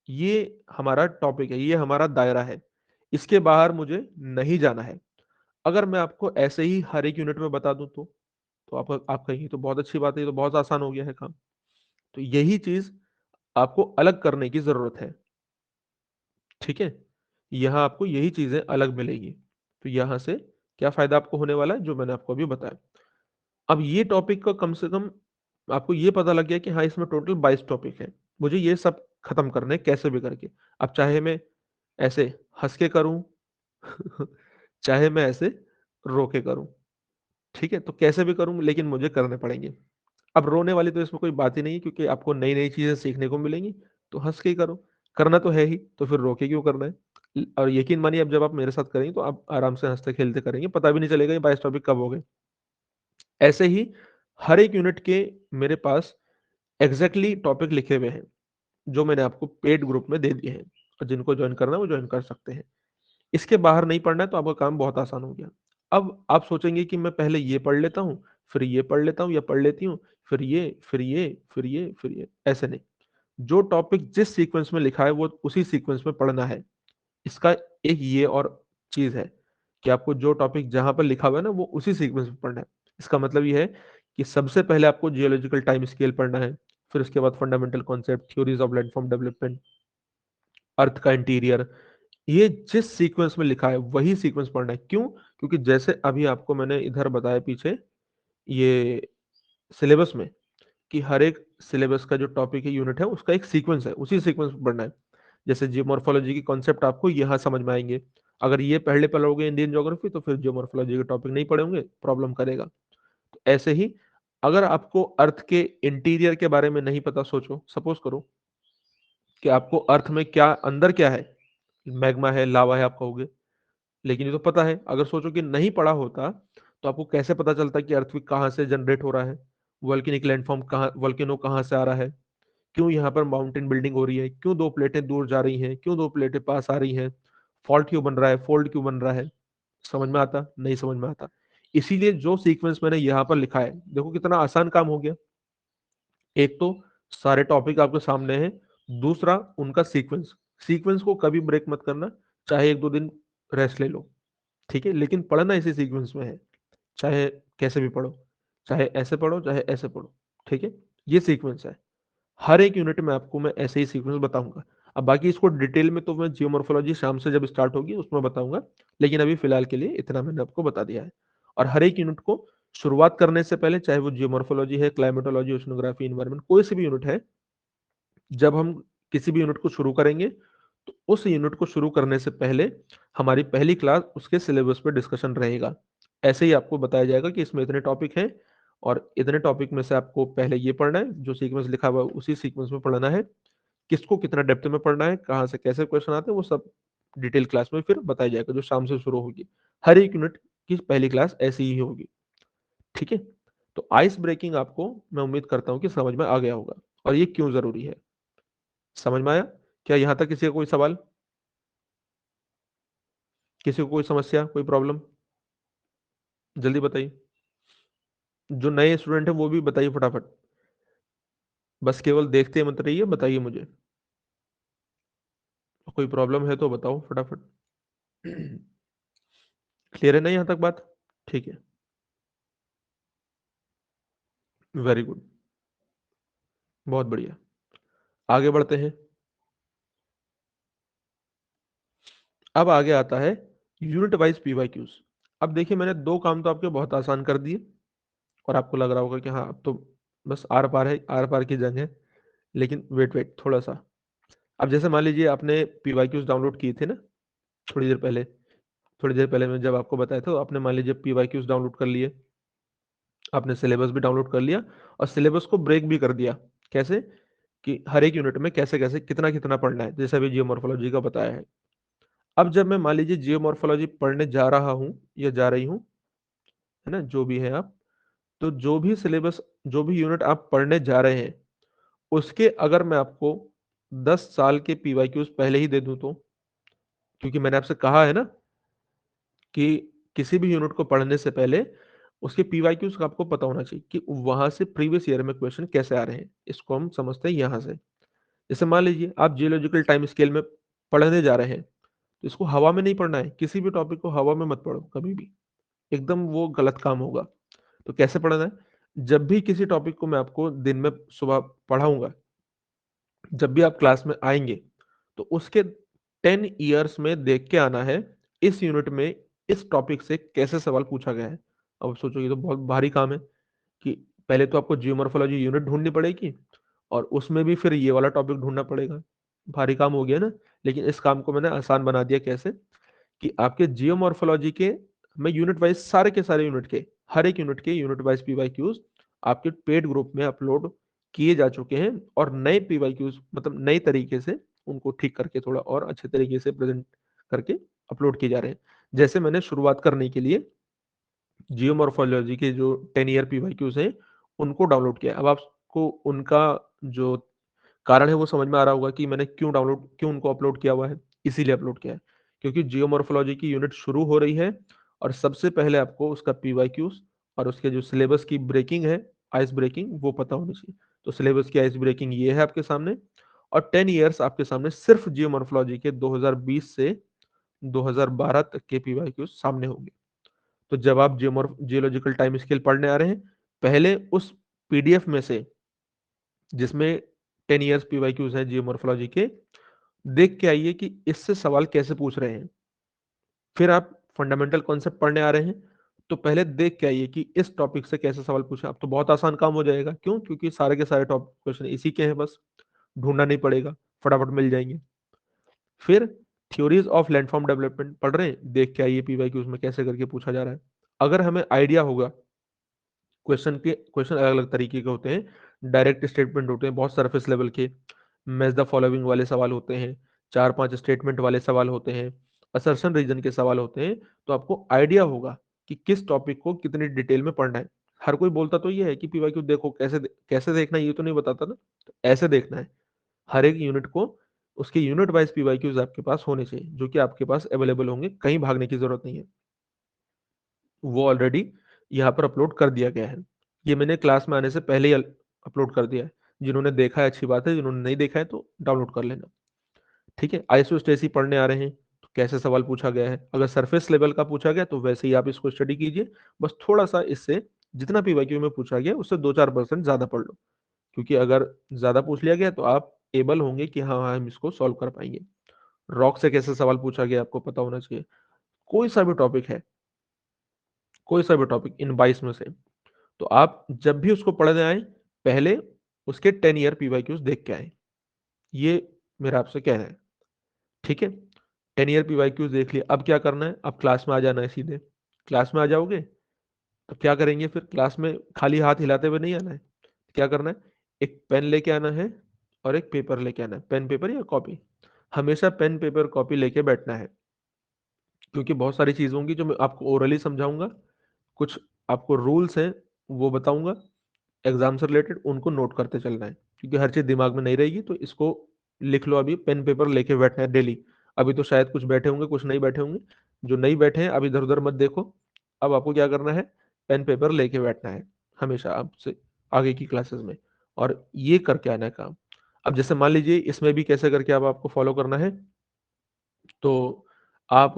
ये हमारा टॉपिक है, ये हमारा दायरा है। इसके बाहर मुझे नहीं जाना है। अगर मैं आपको ऐसे ही हर एक यूनिट में बता दूँ तो आप कहेंगे तो बहुत अच्छी बात है, ये तो बहुत आसान हो गया है काम। तो यही चीज़ आपको अलग करने की ज़रूरत है। ठीक है? यहाँ आपको यही चीज़ें अलग मिलेगी। तो यहाँ से क्या फ़ायदा आपको होने वाला है? जो मैंने आपको अभी बताया। अब ये टॉपिक का कम से कम आपको ये पता लग गया कि हाँ, इसमें टोटल 22 टॉपिक हैं। मुझे ये सब खत्म करने हैं कैसे भी करके। अब चाहे मैं ऐसे हँस के करूँ, चाहे मैं ऐसे रो के करूँ, ठीक है? तो कैसे भी करूँ लेकिन मुझे करने पड़ेंगे। अब रोने वाली तो इसमें कोई बात ही नहीं है, क्योंकि आपको नई-नई चीज़ें सीखने को मिलेंगी, तो हँस के ही करो। करना तो है ही, तो फिर रो के क्यों करना है? और यकीन मानिए, अब जब आप मेरे साथ करेंगे तो आप आराम से हँसते-खेलते करेंगे, पता भी नहीं चलेगा ये 22 टॉपिक कब हो गए। ऐसे ही हर एक यूनिट के मेरे पास एग्ज़ैक्टली टॉपिक लिखे हुए हैं, जो मैंने आपको पेड ग्रुप में दे दिए हैं, और जिनको जॉइन करना है वो जॉइन कर सकते हैं। इसके बाहर नहीं पढ़ना है तो आपका काम बहुत आसान हो गया। अब आप सोचेंगे कि मैं पहले ये पढ़ लेता हूँ, फिर ये पढ़ लेता हूँ या पढ़ लेती हूँ, फिर ये, फिर ये, फिर ये, फिर ये, ऐसे नहीं। जो टॉपिक जिस सीक्वेंस में लिखा है वो उसी सीक्वेंस में पढ़ना है। इसका एक ये और चीज़ है कि आपको जो टॉपिक जहाँ पर लिखा हुआ है ना, वो उसी सीक्वेंस में पढ़ना है। इसका मतलब ये है कि सबसे पहले आपको जियोलॉजिकल टाइम स्केल पढ़ना है, फिर उसके बाद fundamental concept, theories of landform development, earth का इंटीरियर, ये जिस सीक्वेंस में लिखा है वही सीक्वेंस पढ़ना है। क्यों? क्योंकि जैसे अभी आपको मैंने इधर बताया पीछे, ये सिलेबस में, कि हर एक सिलेबस का जो टॉपिक है, यूनिट है, उसका एक सीक्वेंस है, उसी सीक्वेंस में पढ़ना है। जैसे जियोमॉर्फोलॉजी के कॉन्सेप्ट आपको यहाँ समझ में आएंगे। अगर ये पहले पढ़ोगे इंडियन ज्योग्राफी तो फिर जियोमॉर्फोलॉजी के टॉपिक नहीं पढ़ोगे, प्रॉब्लम करेगा। तो ऐसे ही अगर आपको अर्थ के इंटीरियर के बारे में नहीं पता, सोचो सपोज करो कि आपको अर्थ में क्या अंदर क्या है, मैग्मा है, लावा है, आप कहोगे लेकिन ये तो पता है। अगर सोचो कि नहीं पढ़ा होता तो आपको कैसे पता चलता कि अर्थक्वेक कहाँ से जनरेट हो रहा है, वोल्केनिक लैंडफॉर्म कहाँ, वोल्केनो कहाँ से आ रहा है, क्यों यहाँ पर माउंटेन बिल्डिंग हो रही है, क्यों दो प्लेटें दूर जा रही हैं, क्यों दो प्लेटें पास आ रही हैं, फॉल्ट क्यों बन रहा है, फोल्ड क्यों बन रहा है। समझ में आता? नहीं समझ में आता। इसीलिए जो सीक्वेंस मैंने यहाँ पर लिखा है, देखो कितना आसान काम हो गया। एक तो सारे टॉपिक आपके सामने हैं, दूसरा उनका सीक्वेंस। सीक्वेंस को कभी ब्रेक मत करना, चाहे एक दो दिन रेस्ट ले लो, ठीक है, लेकिन पढ़ना इसी सीक्वेंस में है, चाहे कैसे भी पढ़ो, चाहे ऐसे पढ़ो चाहे ऐसे पढ़ो, ठीक है। ये सीक्वेंस है, हर एक यूनिट में आपको मैं ऐसे ही सीक्वेंस बताऊंगा। अब बाकी इसको डिटेल में तो मैं जियोमॉर्फोलॉजी शाम से जब स्टार्ट होगी उसमें बताऊंगा, लेकिन अभी फिलहाल के लिए इतना मैंने आपको बता दिया है। और हर एक यूनिट को शुरुआत करने से पहले, चाहे वो जियोमॉर्फोलॉजी है, क्लाइमेटोलॉजी, ओशनोग्राफी, इन्वायरमेंट, कोई सी भी यूनिट है, जब हम किसी भी यूनिट को शुरू करेंगे तो उस यूनिट को शुरू करने से पहले हमारी पहली क्लास उसके सिलेबस पे डिस्कशन रहेगा। ऐसे ही आपको बताया जाएगा कि इसमें इतने टॉपिक हैं और इतने टॉपिक में से आपको पहले ये पढ़ना है, जो सीक्वेंस लिखा हुआ है उसी सीक्वेंस में पढ़ना है, किसको कितना डेप्थ में पढ़ना है, कहाँ से कैसे क्वेश्चन आते हैं, वो सब डिटेल क्लास में फिर बताया जाएगा, जो शाम से शुरू होगी। हर एक यूनिट की पहली क्लास ऐसी ही होगी, ठीक है। तो आइस ब्रेकिंग आपको मैं उम्मीद करता हूँ कि समझ में आ गया होगा, और ये क्यों जरूरी है, समझ में आया? क्या यहाँ तक किसी का कोई सवाल, किसी को कोई समस्या, कोई प्रॉब्लम, जल्दी बताइए। जो नए स्टूडेंट है वो भी बताइए फटाफट, बस केवल देखते मत रहिए, बताइए मुझे। कोई प्रॉब्लम है तो बताओ फटाफट। क्लियर है ना यहाँ तक बात? ठीक है, वेरी गुड, बहुत बढ़िया। आगे बढ़ते हैं। अब आगे आता है यूनिट वाइज पीवाईक्यूज। अब देखिए मैंने दो काम तो आपके बहुत आसान कर दिए, और आपको लग रहा होगा कि हाँ अब तो बस आर पार है, आर पार की जंग है, लेकिन वेट वेट थोड़ा सा। अब जैसे मान लीजिए आपने पीवाईक्यूज डाउनलोड किए थे ना थोड़ी देर पहले, थोड़ी देर पहले मैं जब आपको बताया था, तो आपने मान लीजिए पीवाईक्यूज डाउनलोड कर लिए, आपने सिलेबस भी डाउनलोड कर लिया, और सिलेबस को ब्रेक भी कर दिया। कैसे? कि हर एक यूनिट में कैसे कैसे कितना कितना पढ़ना है, जैसे अभी जियोमॉर्फोलॉजी का बताया है। अब जब मैं मान लीजिए जियोमॉर्फोलॉजी पढ़ने जा रहा हूँ या जा रही हूँ, है ना, जो भी है आप, तो जो भी सिलेबस, जो भी यूनिट आप पढ़ने जा रहे हैं, उसके अगर मैं आपको 10 साल के पीवाईक्यूज पहले ही दे दूं तो, क्योंकि मैंने आपसे कहा है ना कि किसी भी यूनिट को पढ़ने से पहले उसके पीवाईक्यूज का आपको पता होना चाहिए कि वहां से प्रीवियस ईयर में क्वेश्चन कैसे आ रहे हैं। इसको हम समझते हैं यहां से। जैसे मान लीजिए आप जियोलॉजिकल टाइम स्केल में पढ़ने जा रहे हैं, तो इसको हवा में नहीं पढ़ना है, किसी भी टॉपिक को हवा में मत पढ़ो कभी भी, एकदम वो गलत काम होगा। तो कैसे पढ़ना है? जब भी किसी टॉपिक को मैं आपको दिन में सुबह पढ़ाऊंगा, जब भी आप क्लास में आएंगे, तो उसके 10 ईयर्स में देख के आना है इस यूनिट में इस टॉपिक से कैसे सवाल पूछा गया है। अब सोचो ये तो बहुत भारी काम है, कि पहले तो आपको जियोमॉर्फोलॉजी यूनिट ढूंढनी पड़ेगी, और उसमें भी फिर ये वाला टॉपिक ढूंढना पड़ेगा। भारी काम हो गया ना। लेकिन इस काम को मैंने आसान बना दिया, कैसे? कि आपके जियोमॉर्फोलॉजी के मैं यूनिट वाइज सारे के सारे यूनिट के, हर एक यूनिट के यूनिट वाइज पीवाईक्यूज आपके पेड ग्रुप में अपलोड किए जा चुके हैं, और नए पीवाईक्यूज मतलब नए तरीके से उनको ठीक करके थोड़ा और अच्छे तरीके से प्रेजेंट करके अपलोड किए जा रहे हैं। जैसे मैंने शुरुआत करने के लिए जियोमॉर्फोलॉजी के जो 10 ईयर पीवाईक्यूज हैं उनको डाउनलोड किया। अब आपको उनका जो कारण है वो समझ में आ रहा होगा कि मैंने क्यों उनको अपलोड किया हुआ है। इसीलिए अपलोड किया है क्योंकि जियोमॉर्फोलॉजी की यूनिट शुरू हो रही है, और सबसे पहले आपको उसका पीवाईक्यूज और उसके जो सिलेबस की ब्रेकिंग है, आइस ब्रेकिंग, वो पता होनी चाहिए। तो सिलेबस की आइस ब्रेकिंग ये है आपके सामने, और 10 ईयर्स आपके सामने सिर्फ जियोमॉर्फोलॉजी के 2020 से 2012 तक के पीवाईक्यूज सामने होंगे। तो जब आप जियोलॉजिकल टाइम स्केल पढ़ने आ रहे हैं, पहले उस पीडीएफ में से जिसमें 10 ईयर्स पीवाईक्यूज हैं जियोमॉर्फोलॉजी के, देख के आइए कि इससे सवाल कैसे पूछ रहे हैं। फिर आप फंडामेंटल कॉन्सेप्ट पढ़ने आ रहे हैं, तो पहले देख के आइए कि इस टॉपिक से कैसे सवाल पूछे। अब तो बहुत आसान काम हो जाएगा, क्यों? क्योंकि सारे के सारे टॉपिक क्वेश्चन इसी के हैं, बस ढूंढना नहीं पड़ेगा, फटाफट मिल जाएंगे। फिर थ्योरीज ऑफ लैंडफॉर्म डेवलपमेंट पढ़ रहे हैं, देख के आइए पीवाईक्यूज में कैसे करके पूछा जा रहा है। अगर हमें आइडिया होगा, क्वेश्चन अलग अलग तरीके के होते हैं, डायरेक्ट स्टेटमेंट होते हैं, बहुत सरफेस लेवल के, मैच द फॉलोइंग वाले सवाल होते हैं, 4-5 स्टेटमेंट वाले सवाल होते हैं, असर्शन रीजन के सवाल होते हैं। तो आपको आइडिया होगा कि किस टॉपिक को कितनी डिटेल में पढ़ना है। हर कोई बोलता तो ये है कि पीवाईक्यू देखो, कैसे देखना है ये तो नहीं बताता ना, तो ऐसे देखना है। हर एक यूनिट को उसके यूनिट वाइज पीवाईक्यूज आपके पास होने चाहिए, जो कि आपके पास अवेलेबल होंगे, कहीं भागने की जरूरत नहीं है। वो ऑलरेडी यहाँ पर अपलोड कर दिया गया है। ये मैंने क्लास में आने से पहले ही अपलोड कर दिया है। जिन्होंने देखा है अच्छी बात है, जिन्होंने नहीं देखा है तो डाउनलोड कर लेना। ठीक है, आइसोस्टेसी पढ़ने आ रहे हैं तो कैसे सवाल पूछा गया है, अगर सरफेस लेवल का पूछा गया तो वैसे ही आप इसको स्टडी कीजिए। बस थोड़ा सा इससे, जितना पीवाईक्यू में पूछा गया उससे 2-4% ज्यादा पढ़ लो, क्योंकि अगर ज्यादा पूछ लिया गया तो आप एबल होंगे कि हाँ हाँ हम इसको सॉल्व कर पाएंगे। रॉक से कैसे सवाल पूछा गया आपको पता होना चाहिए। कोई सा भी टॉपिक है, कोई सा भी टॉपिक इन 22 में से, तो आप जब भी उसको पढ़ने आए, पहले उसके 10 ईयर पीवाईक्यूज देख के आए। ये मेरा आपसे कहना है। ठीक है, 10 ईयर पीवाईक्यूज देख लिया, अब क्या करना है, अब क्लास में आ जाना है सीधे। क्लास में आ जाओगे तो क्या करेंगे, फिर क्लास में खाली हाथ हिलाते हुए नहीं आना है। क्या करना है, एक पेन लेके आना है और एक पेपर लेके आना है, पेन पेपर या कॉपी। हमेशा पेन पेपर कॉपी लेके बैठना है, क्योंकि बहुत सारी चीज़ होंगी जो मैं आपको ओरली समझाऊंगा, कुछ आपको रूल्स हैं वो बताऊंगा एग्जाम से रिलेटेड, उनको नोट करते चलना है, क्योंकि हर चीज़ दिमाग में नहीं रहेगी। तो इसको लिख लो, अभी पेन पेपर लेके बैठना है डेली। अभी तो शायद कुछ बैठे होंगे, कुछ नहीं बैठे होंगे। जो नहीं बैठे हैं अब इधर उधर मत देखो, अब आपको क्या करना है, पेन पेपर लेके बैठना है हमेशा आपसे आगे की क्लासेस में, और ये करके आना है काम। अब जैसे मान लीजिए इसमें भी कैसे करके अब आपको फॉलो करना है, तो आप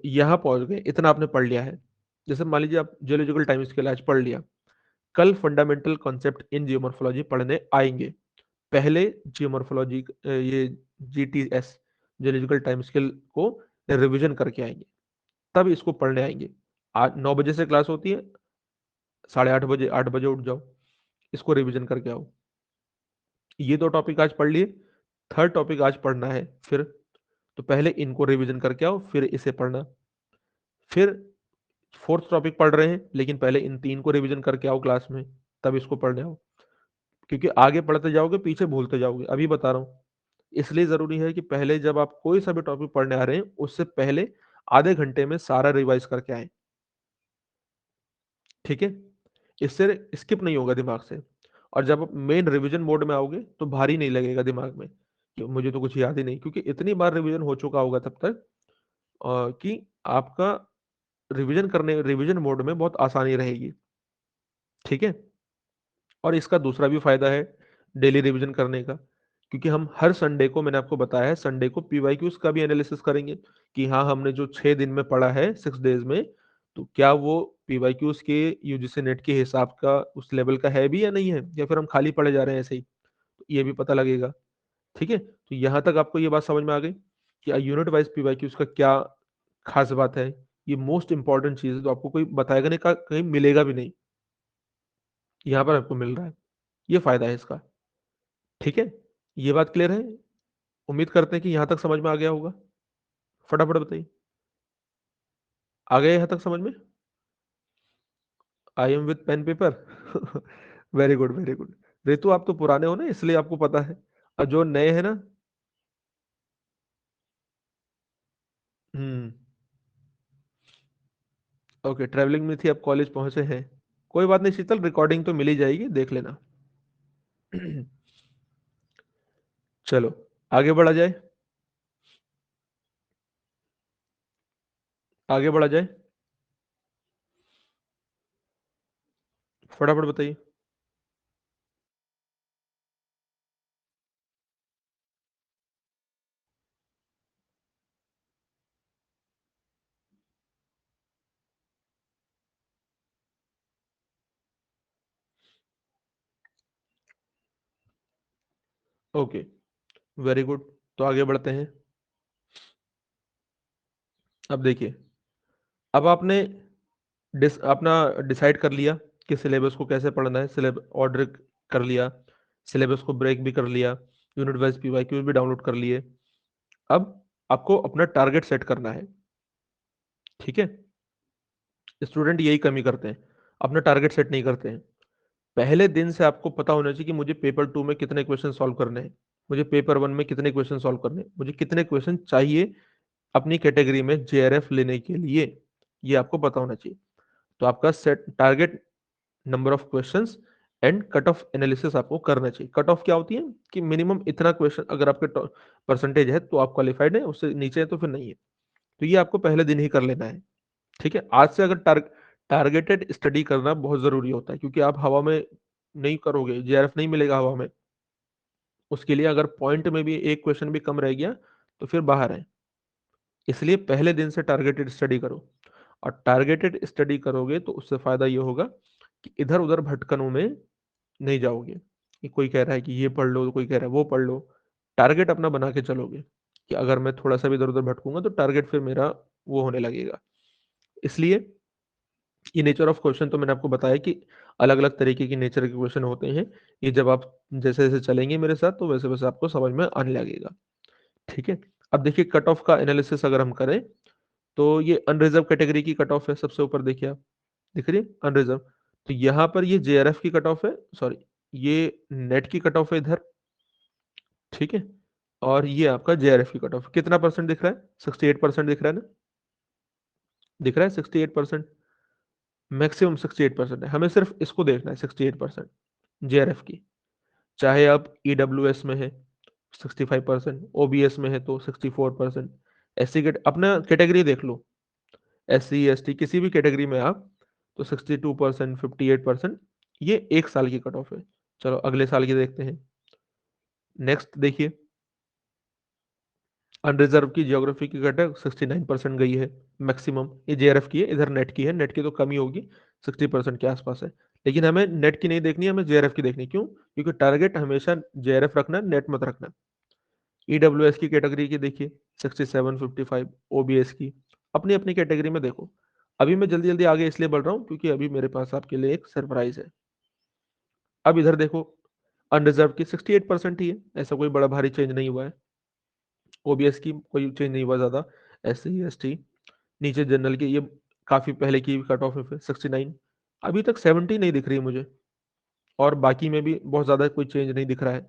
यहाँ पहुंच गए, इतना आपने पढ़ लिया है। जैसे मान लीजिए आप जियोलॉजिकल टाइम स्केल आज पढ़ लिया, कल फंडामेंटल कॉन्सेप्ट इन जियोमॉर्फोलॉजी पढ़ने आएंगे। पहले जियोमॉर्फोलॉजी ये जीटीएस, जियोलॉजिकल टाइम स्केल को रिवीजन करके आएंगे, तब इसको पढ़ने आएंगे। आज 9 बजे से क्लास होती है, 8:30 बजे 8 बजे उठ जाओ, इसको रिवीजन करके आओ। ये दो टॉपिक आज पढ़ लिए, थर्ड टॉपिक आज पढ़ना है फिर, तो पहले इनको रिवीजन करके आओ फिर इसे पढ़ना। फिर फोर्थ टॉपिक पढ़ रहे हैं, लेकिन पहले इन तीन को रिवीजन करके आओ क्लास में, तब इसको पढ़ने आओ। क्योंकि आगे पढ़ते जाओगे पीछे भूलते जाओगे, अभी बता रहा हूँ। इसलिए जरूरी है कि पहले जब आप कोई सा भी टॉपिक पढ़ने आ रहे हैं, उससे पहले आधे घंटे में सारा रिवाइज करके आए। ठीक है, इससे स्किप नहीं होगा दिमाग से। और जब आप मेन रिवीजन मोड में आओगे तो भारी नहीं लगेगा दिमाग में कि मुझे तो कुछ याद ही नहीं, क्योंकि इतनी बार रिवीजन हो चुका होगा तब तक कि आपका रिवीजन मोड में बहुत आसानी रहेगी। ठीक है, और इसका दूसरा भी फायदा है डेली रिवीजन करने का, क्योंकि हम हर संडे को, मैंने आपको बताया है, संडे को पीवाईक्यूज का भी एनालिसिस करेंगे कि हाँ हमने जो 6 दिन में पढ़ा है 6 डेज में, तो क्या वो पीवाईक्यूज के यूजीसी नेट के हिसाब का उस लेवल का है भी या नहीं है, या फिर हम खाली पढ़े जा रहे हैं ऐसे ही, तो ये भी पता लगेगा। ठीक है, तो यहाँ तक आपको ये बात समझ में आ गई कि यूनिट वाइज पीवाईक्यूज का क्या खास बात है। ये मोस्ट इंपॉर्टेंट चीज है, तो आपको कोई बताएगा नहीं, का कहीं मिलेगा भी नहीं, यहाँ पर आपको मिल रहा है, ये फायदा है इसका। ठीक है, ये बात क्लियर है। उम्मीद करते हैं कि यहाँ तक समझ में आ गया होगा। फटाफट बताइए, आ गया यहाँ तक समझ में। I am with pen paper very good very good. Ritu आप तो पुराने हो ना, इसलिए आपको पता है, और जो नए हैं ना, हम्म, ओके, ट्रैवलिंग में थी अब कॉलेज पहुंचे हैं। कोई बात नहीं शीतल, रिकॉर्डिंग तो मिल ही जाएगी, देख लेना चलो आगे बढ़ा जाए, आगे बढ़ा जाए, फटाफट बताइए। ओके, वेरी गुड, तो आगे बढ़ते हैं। अब देखिए, अब आपने अपना डिसाइड कर लिया कि सिलेबस को कैसे पढ़ना है, सिलेबस ऑर्डर कर लिया, सिलेबस को ब्रेक भी कर लिया, यूनिट वाइज पीवाईक्यू भी डाउनलोड कर लिए। अब आपको अपना टारगेट सेट करना है, ठीक है। स्टूडेंट यही कमी करते हैं, अपना टारगेट सेट नहीं करते हैं। पहले दिन से आपको पता होना चाहिए कि मुझे पेपर 2 में कितने क्वेश्चन सॉल्व करने हैं, मुझे पेपर 1 में कितने क्वेश्चन सॉल्व करने हैं, मुझे कितने क्वेश्चन चाहिए अपनी कैटेगरी में जेआरएफ लेने के लिए, ये आपको पता होना चाहिए। तो आपका set target number of questions and cut off analysis आपको करना चाहिए। कट ऑफ क्या होती है कि मिनिमम इतना क्वेश्चन अगर आपके परसेंटेज है तो आप क्वालिफाइड है, उससे नीचे है तो फिर नहीं है। तो ये आपको पहले दिन ही कर लेना है, ठीक है। आज से अगर टारगेटेड स्टडी करना बहुत जरूरी होता है, क्योंकि आप हवा में नहीं करोगे, जेआरएफ नहीं मिलेगा हवा में। उसके लिए अगर पॉइंट में भी एक क्वेश्चन भी कम रह गया तो फिर बाहर है। इसलिए पहले दिन से टारगेटेड स्टडी करो, और टारगेटेड स्टडी करोगे तो उससे फायदा ये होगा कि इधर उधर भटकनों में नहीं जाओगे, कि कोई कह रहा है कि ये पढ़ लो, तो कोई कह रहा है वो पढ़ लो। टारगेट अपना बना के चलोगे कि अगर मैं थोड़ा सा भी इधर उधर भटकूंगा तो टारगेट फिर मेरा वो होने लगेगा। इसलिए ये नेचर ऑफ क्वेश्चन तो मैंने आपको बताया कि अलग अलग तरीके की नेचर के क्वेश्चन होते हैं। ये जब आप जैसे जैसे चलेंगे मेरे साथ तो वैसे वैसे आपको समझ में आने लगेगा, ठीक है। अब देखिए कट ऑफ का एनालिसिस अगर हम करें तो ये अनरिजर्व कैटेगरी की कट ऑफ है, सबसे ऊपर देखिए आप, दिख रही है अनरिजर्व। तो यहाँ पर ये जेआरएफ की कट ऑफ है, सॉरी ये नेट की कट ऑफ है इधर, ठीक है। और ये आपका जेआरएफ की कट ऑफ कितना परसेंट दिख रहा है, 68% दिख रहा है ना, दिख रहा है 68%, मैक्सिमम 68% है। हमें सिर्फ इसको देखना है 68% जेआरएफ की। चाहे आप ईडब्ल्यूएस में है 65%, ओबीएस में है तो 64%, एससी के अपना कैटेगरी देख लो, एससी एसटी किसी भी कैटेगरी में आप, तो 62%, 58%, ये एक साल की कट ऑफ है। चलो अगले साल की देखते हैं। नेक्स्ट देखिए, अनरिजर्व की ज्योग्राफी की कट 69% गई है मैक्सिमम, ये जेआरएफ की है, इधर नेट की है, नेट की तो कमी होगी, 60% के आसपास है। लेकिन हमें नेट की नहीं देखनी है, हमें जेआरएफ की देखनी। क्यों? क्योंकि टारगेट हमेशा जेआरएफ रखना, नेट मत रखना। ईडब्ल्यूएस की कैटेगरी की देखिए 67, 55, ओबीएस की अपनी अपनी कैटेगरी में देखो। अभी मैं जल्दी जल्दी आगे इसलिए बढ़ रहा हूँ क्योंकि अभी मेरे पास आपके लिए एक सरप्राइज है। अब इधर देखो, अनरिजर्व की 68% ही है, ऐसा कोई बड़ा भारी चेंज नहीं हुआ है। ओबीएस की कोई चेंज नहीं हुआ ज्यादा। एस सी एस टी, नीचे जनरल की, ये काफी पहले की कट ऑफ है, 69, अभी तक 70 नहीं दिख रही है मुझे। और बाकी में भी बहुत ज्यादा कोई चेंज नहीं दिख रहा है।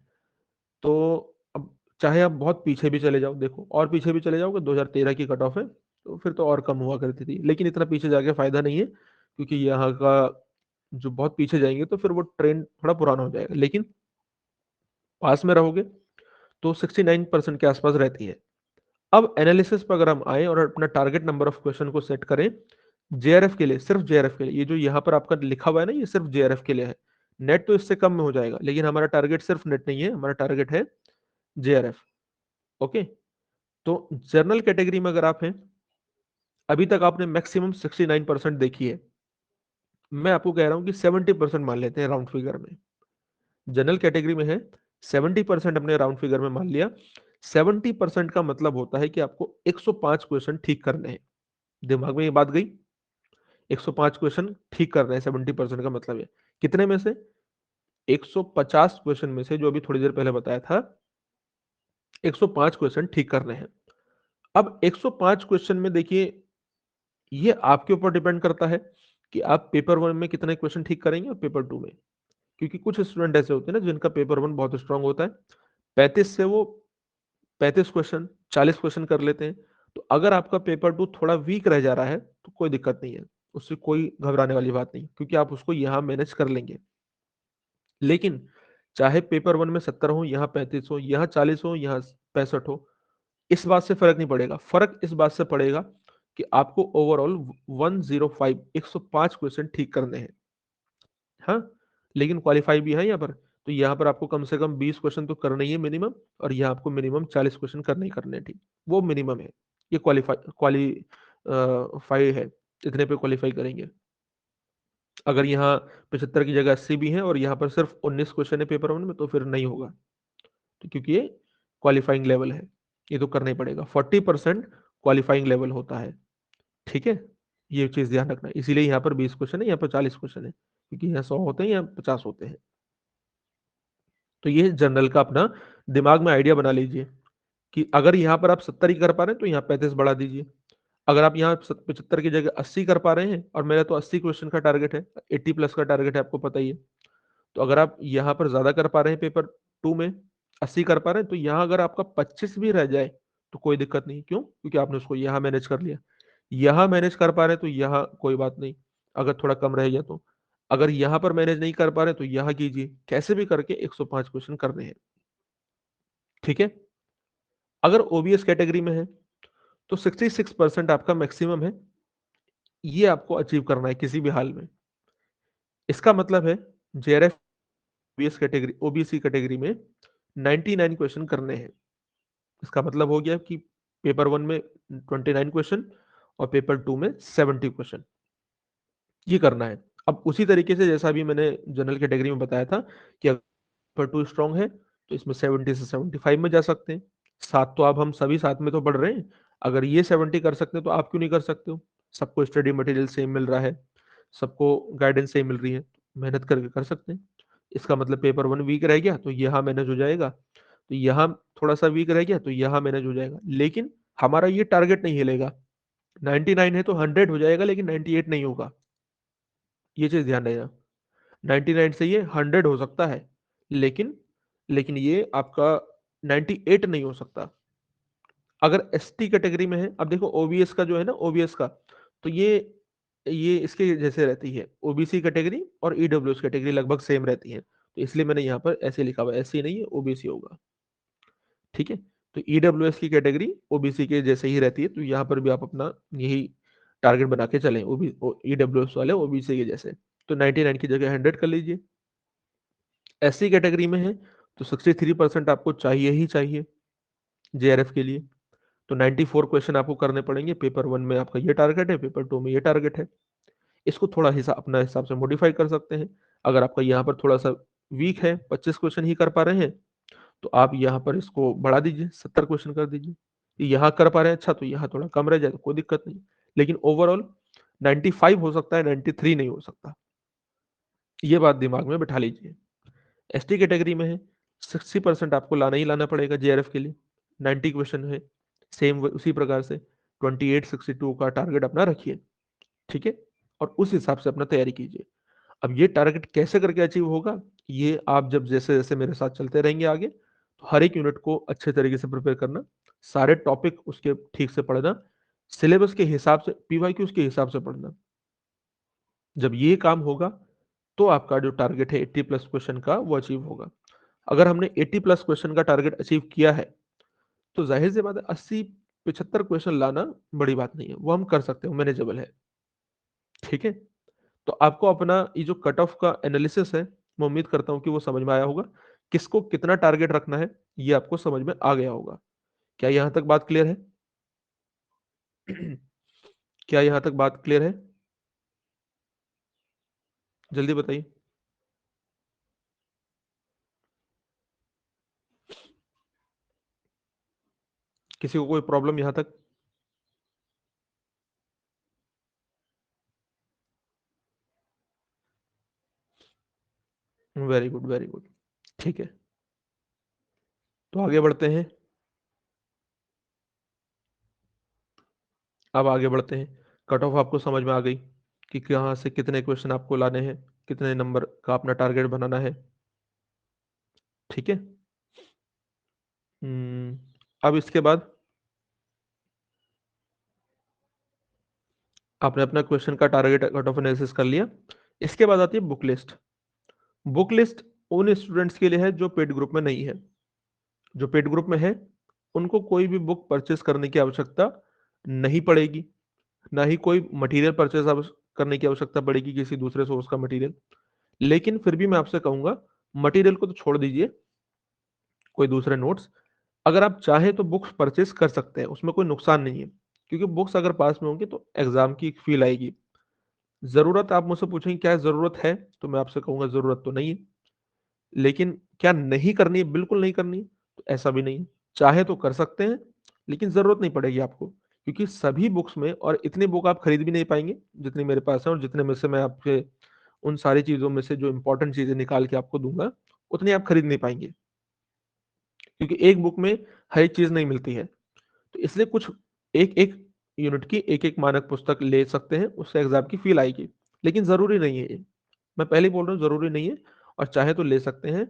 तो अब चाहे आप बहुत पीछे भी चले जाओ, देखो और पीछे भी चले जाओगे, 2013 की कट ऑफ है, तो फिर तो और कम हुआ करती थी, लेकिन इतना पीछे जाके फायदा नहीं है, क्योंकि यहाँ का जो बहुत पीछे जाएंगे तो फिर वो ट्रेंड थोड़ा पुराना हो जाएगा। लेकिन पास में रहोगे तो 69% के आसपास रहती है। अब एनालिसिस पर अगर हम आए और अपना टारगेट नंबर ऑफ क्वेश्चन को सेट करें जेआरएफ के लिए, सिर्फ जेआरएफ के लिए, ये जो यहाँ पर आपका लिखा हुआ है ना, ये सिर्फ जेआरएफ के लिए है। नेट तो इससे कम में हो जाएगा, लेकिन हमारा टारगेट सिर्फ नेट नहीं है, हमारा टारगेट है जेआरएफ। ओके। तो जनरल कैटेगरी में अगर आप हैं, अभी तक आपने मैक्सिमम 69% देखी है, मैं आपको कह रहा हूं कि 70% मान लेते हैं राउंड फिगर में। जनरल कैटेगरी में है, 70% अपने राउंड फिगर में मान लिया। 70% का मतलब होता है कि आपको 105 क्वेश्चन ठीक करने हैं। दिमाग में ये बात गई, 105 क्वेश्चन ठीक करना है, 70% का मतलब है कितने में से, 150 क्वेश्चन में से, जो अभी थोड़ी देर पहले बताया था, 105 क्वेश्चन ठीक करने हैं। अब 105 क्वेश्चन में देखिए, ये आपके ऊपर डिपेंड करता है कि आप पेपर 1 में कितने क्वेश्चन ठीक करेंगे और पेपर 2 में। क्योंकि कुछ स्टूडेंट ऐसे होते हैं ना जिनका पेपर 1 बहुत स्ट्रांग होता है, 35 से वो 35 क्वेश्चन, 40 क्वेश्चन कर लेते हैं। तो अगर आपका पेपर 2 थोड़ा वीक रह जा रहा है तो कोई दिक्कत नहीं है, उससे कोई घबराने वाली बात नहीं, क्योंकि आप उसको यहाँ मैनेज कर लेंगे। लेकिन चाहे पेपर 1 में 70 हो, यहाँ 35 हो, यहाँ 40 हो, यहाँ 65 हो, इस बात से फर्क नहीं पड़ेगा। फर्क इस बात से पड़ेगा कि आपको ओवरऑल 105 105 क्वेश्चन ठीक करने हैं। हाँ, लेकिन क्वालिफाई भी है यहाँ पर। तो यहाँ पर आपको कम से कम 20 क्वेश्चन तो करना ही है मिनिमम, और यहाँ आपको मिनिमम 40 क्वेश्चन करने ही करने हैं, ठीक, वो मिनिमम है। ये क्वालिफाई है, इतने पे क्वालिफाई करेंगे। अगर यहाँ 75 की जगह 80 भी है और यहाँ पर सिर्फ 19 क्वेश्चन है पेपर 1 में, तो फिर नहीं होगा। तो क्योंकि ये क्वालिफाइंग लेवल है, ये तो करना ही पड़ेगा। 40% क्वालिफाइंग लेवल होता है, ठीक है। ये चीज ध्यान रखना है। इसीलिए यहाँ पर 20 क्वेश्चन है, यहाँ पर 40 क्वेश्चन है, क्योंकि यहाँ 100 होते हैं, यहाँ 50 होते हैं। तो ये जनरल का अपना दिमाग में आइडिया बना लीजिए कि अगर यहाँ पर आप 70 ही कर पा रहे हैं तो यहाँ 35 बढ़ा दीजिए। अगर आप यहाँ 75 की जगह 80 कर पा रहे हैं, और मेरा तो 80 क्वेश्चन का टारगेट है, 80 प्लस का टारगेट है, आपको पता ही है। तो अगर आप यहाँ पर ज़्यादा कर पा रहे हैं, पेपर 2 में 80 कर पा रहे हैं, तो यहाँ अगर आपका 25 भी रह जाए तो कोई दिक्कत नहीं। क्यों? क्योंकि आपने उसको यहाँ मैनेज कर लिया। यहाँ मैनेज कर पा रहे हैं तो यहाँ कोई बात नहीं, अगर थोड़ा कम रह गया तो। अगर यहाँ पर मैनेज नहीं कर पा रहे हैं तो यहाँ कीजिए, कैसे भी करके 105 क्वेश्चन करने हैं। ठीक है? अगर ओबीएस कैटेगरी में है तो 66% आपका मैक्सिमम है, ये आपको अचीव करना है किसी भी हाल में। इसका मतलब है JRF OBS category, OBC category में 99 क्वेश्चन करने हैं। इसका मतलब हो गया कि पेपर 1 में 29 क्वेश्चन और पेपर 2 में 70 क्वेश्चन, ये करना है। अब उसी तरीके से जैसा अभी मैंने जनरल कैटेगरी में बताया था कि अगर पेपर 2 स्ट्रांग है तो इसमें 70 से 75 में जा सकते हैं। साथ तो अब हम सभी साथ में तो पढ़ रहे हैं, अगर ये 70 कर सकते हैं तो आप क्यों नहीं कर सकते हो? सबको स्टडी मटेरियल सेम मिल रहा है, सबको गाइडेंस सेम मिल रही है, मेहनत करके कर सकते हैं। इसका मतलब पेपर 1 वीक रह गया तो यहाँ मैनेज हो जाएगा, तो यहाँ थोड़ा-सा वीक रह गया तो यहाँ मैनेज हो जाएगा। लेकिन हमारा ये टारगेट नहीं हिलेगा। 99 है तो 100 हो जाएगा, लेकिन 98 नहीं होगा। ये चीज़ ध्यान रखना। 99 से ये 100 हो सकता है, लेकिन लेकिन ये आपका 98 नहीं हो सकता। अगर एसटी कैटेगरी में है, अब देखो ओबीएस का जो है ना, ओबीएस का, तो ये इसके जैसे रहती है। ओबीसी कैटेगरी और ईडब्ल्यूएस कैटेगरी लगभग सेम रहती है, तो इसलिए मैंने यहाँ पर ऐसे लिखा हुआ है, एससी नहीं है, ओबीसी होगा। ठीक है? तो ईडब्ल्यूएस की कैटेगरी ओबीसी के जैसे ही रहती है, तो यहाँ पर भी आप अपना यही टारगेट बना के चलें, ईडब्ल्यूएस वाले ओबीसी के जैसे। तो 99 की जगह 100 कर लीजिए। एससी कैटेगरी में है तो 63% आपको चाहिए ही चाहिए जेआरएफ के लिए। तो 94 क्वेश्चन आपको करने पड़ेंगे। पेपर 1 में आपका ये टारगेट है, पेपर 2 में ये टारगेट है। इसको थोड़ा अपना हिसाब से मॉडिफाई कर सकते हैं। अगर आपका यहाँ पर थोड़ा सा वीक है, 25 क्वेश्चन ही कर पा रहे हैं, तो आप यहाँ पर इसको बढ़ा दीजिए, 70 क्वेश्चन कर दीजिए। यहाँ कर पा रहे हैं अच्छा, तो यहाँ थोड़ा कम रह जाए तो कोई दिक्कत नहीं, लेकिन ओवरऑल 95 हो सकता है, 93 नहीं हो सकता। ये बात दिमाग में बिठा लीजिए। एसटी कैटेगरी में है, 60% आपको लाना ही लाना पड़ेगा जेआरएफ के लिए। 90 क्वेश्चन है, सेम उसी प्रकार से 28 62 का टारगेट अपना रखिए। ठीक है? और उस हिसाब से अपना तैयारी कीजिए। अब ये टारगेट कैसे करके अचीव होगा, ये आप जब जैसे जैसे मेरे साथ चलते रहेंगे आगे, तो हर एक यूनिट को अच्छे तरीके से प्रिपेयर करना, सारे टॉपिक उसके ठीक से पढ़ना, सिलेबस के हिसाब से, पीवाईक्यूज के हिसाब से पढ़ना। जब ये काम होगा तो आपका जो टारगेट है 80 प्लस क्वेश्चन का, वो अचीव होगा। अगर हमने 80 प्लस क्वेश्चन का टारगेट अचीव किया है, तो जाहिर सी बात है 80 75 क्वेश्चन लाना बड़ी बात नहीं है, वो हम कर सकते हैं, मैनेजेबल है। ठीक है? तो आपको अपना ये जो कट ऑफ का एनालिसिस है, मैं उम्मीद करता हूँ कि वो समझ में आया होगा। किसको कितना टारगेट रखना है, ये आपको समझ में आ गया होगा। क्या यहाँ तक बात क्लियर है? क्या यहाँ तक बात क्लियर है? जल्दी बताइए। किसी को कोई प्रॉब्लम यहाँ तक? Very good, very good. ठीक है, तो आगे बढ़ते हैं। अब आगे बढ़ते हैं। कट ऑफ आपको समझ में आ गई कि कहाँ से कितने क्वेश्चन आपको लाने हैं, कितने नंबर का अपना टारगेट बनाना है। ठीक है? अब इसके बाद आपने अपना क्वेश्चन का टारगेट कट ऑफ एनालिसिस कर लिया। इसके बाद आती है बुक लिस्ट। बुक लिस्ट उन स्टूडेंट्स के लिए है जो पेड ग्रुप में नहीं है। जो पेड ग्रुप में है, उनको कोई भी बुक परचेस करने की आवश्यकता नहीं पड़ेगी, ना ही कोई मटेरियल परचेस करने की आवश्यकता पड़ेगी, किसी दूसरे सोर्स का मटेरियल। लेकिन फिर भी मैं आपसे कहूंगा, मटेरियल को तो छोड़ दीजिए, कोई दूसरे नोट्स, अगर आप चाहें तो बुक्स परचेस कर सकते हैं, उसमें कोई नुकसान नहीं है। क्योंकि बुक्स अगर पास में होंगी तो एग्जाम की एक फील आएगी। जरूरत, आप मुझसे पूछेंगे क्या जरूरत है, तो मैं आपसे कहूंगा जरूरत तो नहीं है। लेकिन क्या नहीं करनी है, बिल्कुल नहीं करनी है, तो ऐसा भी नहीं है। चाहे तो कर सकते हैं, लेकिन जरूरत नहीं पड़ेगी आपको, क्योंकि सभी बुक्स में, और इतनी बुक आप खरीद भी नहीं पाएंगे जितनी मेरे पास है, और जितने में से मैं आपके उन सारी चीजों में से जो इंपॉर्टेंट चीजें निकाल के आपको दूंगा, उतनी आप खरीद नहीं पाएंगे। क्योंकि एक बुक में हर एक चीज़ नहीं मिलती है। तो इसलिए कुछ एक एक यूनिट की एक एक मानक पुस्तक ले सकते हैं, उससे एग्जाम की फील आएगी। लेकिन ज़रूरी नहीं है ये, मैं पहले ही बोल रहा हूँ ज़रूरी नहीं है। और चाहे तो ले सकते हैं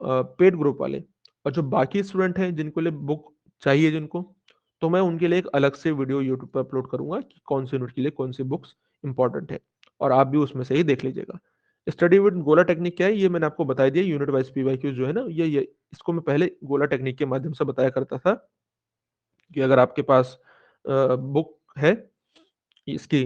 पेड ग्रुप वाले। और जो बाकी स्टूडेंट हैं जिनको लिए बुक चाहिए जिनको, तो मैं उनके लिए एक अलग से वीडियो यूट्यूब पर अपलोड करूंगा कि कौन से यूनिट के लिए कौन सी बुक्स इंपॉर्टेंट है, और आप भी उसमें से ही देख लीजिएगा। स्टडी विद गोला टेक्निक क्या है ये मैंने आपको बता दिया। यूनिट वाइज पीवाईक्यू जो है ना, ये इसको मैं पहले गोला टेक्निक के माध्यम से बताया करता था कि अगर आपके पास बुक है इसकी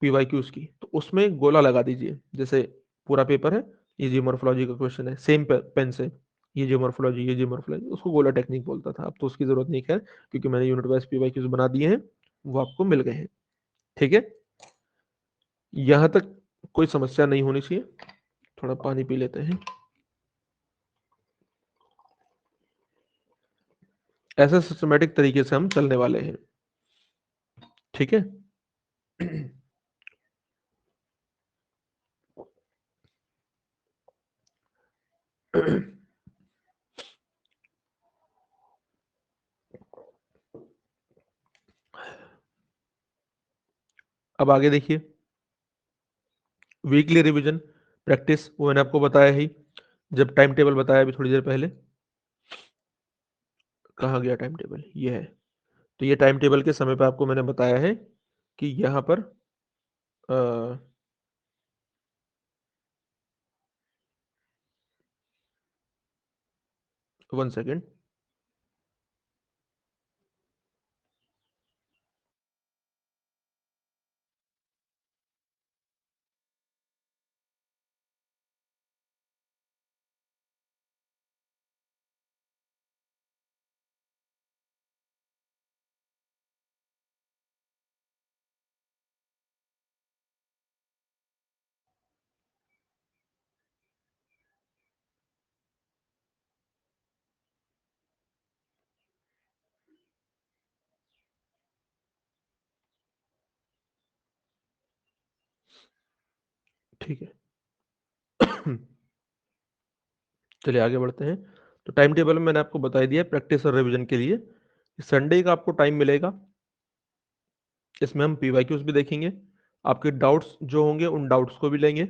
पीवाईक्यूज की, तो उसमें गोला लगा दीजिए। जैसे पूरा पेपर है, ये जियोमॉर्फोलॉजी का क्वेश्चन है, सेम पेन से ये जियोमॉर्फोलॉजी ये जियोमॉर्फोलॉजी, उसको गोला टेक्निक बोलता था। अब तो उसकी जरूरत नहीं, खैर, क्योंकि मैंने यूनिट वाइज पीवाईक्यूज बना दिए हैं, वो आपको मिल गए हैं। ठीक है, यहाँ तक कोई समस्या नहीं होनी चाहिए। थोड़ा पानी पी लेते हैं। ऐसे सिस्टमेटिक तरीके से हम चलने वाले हैं। ठीक है। अब आगे देखिए, वीकली रिवीजन प्रैक्टिस, वो मैंने आपको बताया ही जब टाइम टेबल बताया अभी थोड़ी देर पहले। कहाँ गया टाइम टेबल, ये है। तो ये टाइम टेबल के समय पे आपको मैंने बताया है कि यहाँ पर 1 सेकेंड। ठीक है। चलिए आगे बढ़ते हैं। तो टाइम टेबल में मैंने आपको बता दिया प्रैक्टिस और रिवीजन के लिए। संडे का आपको टाइम मिलेगा, इसमें हम पीवाईक्यूज भी देखेंगे, आपके डाउट्स जो होंगे उन डाउट्स को भी लेंगे,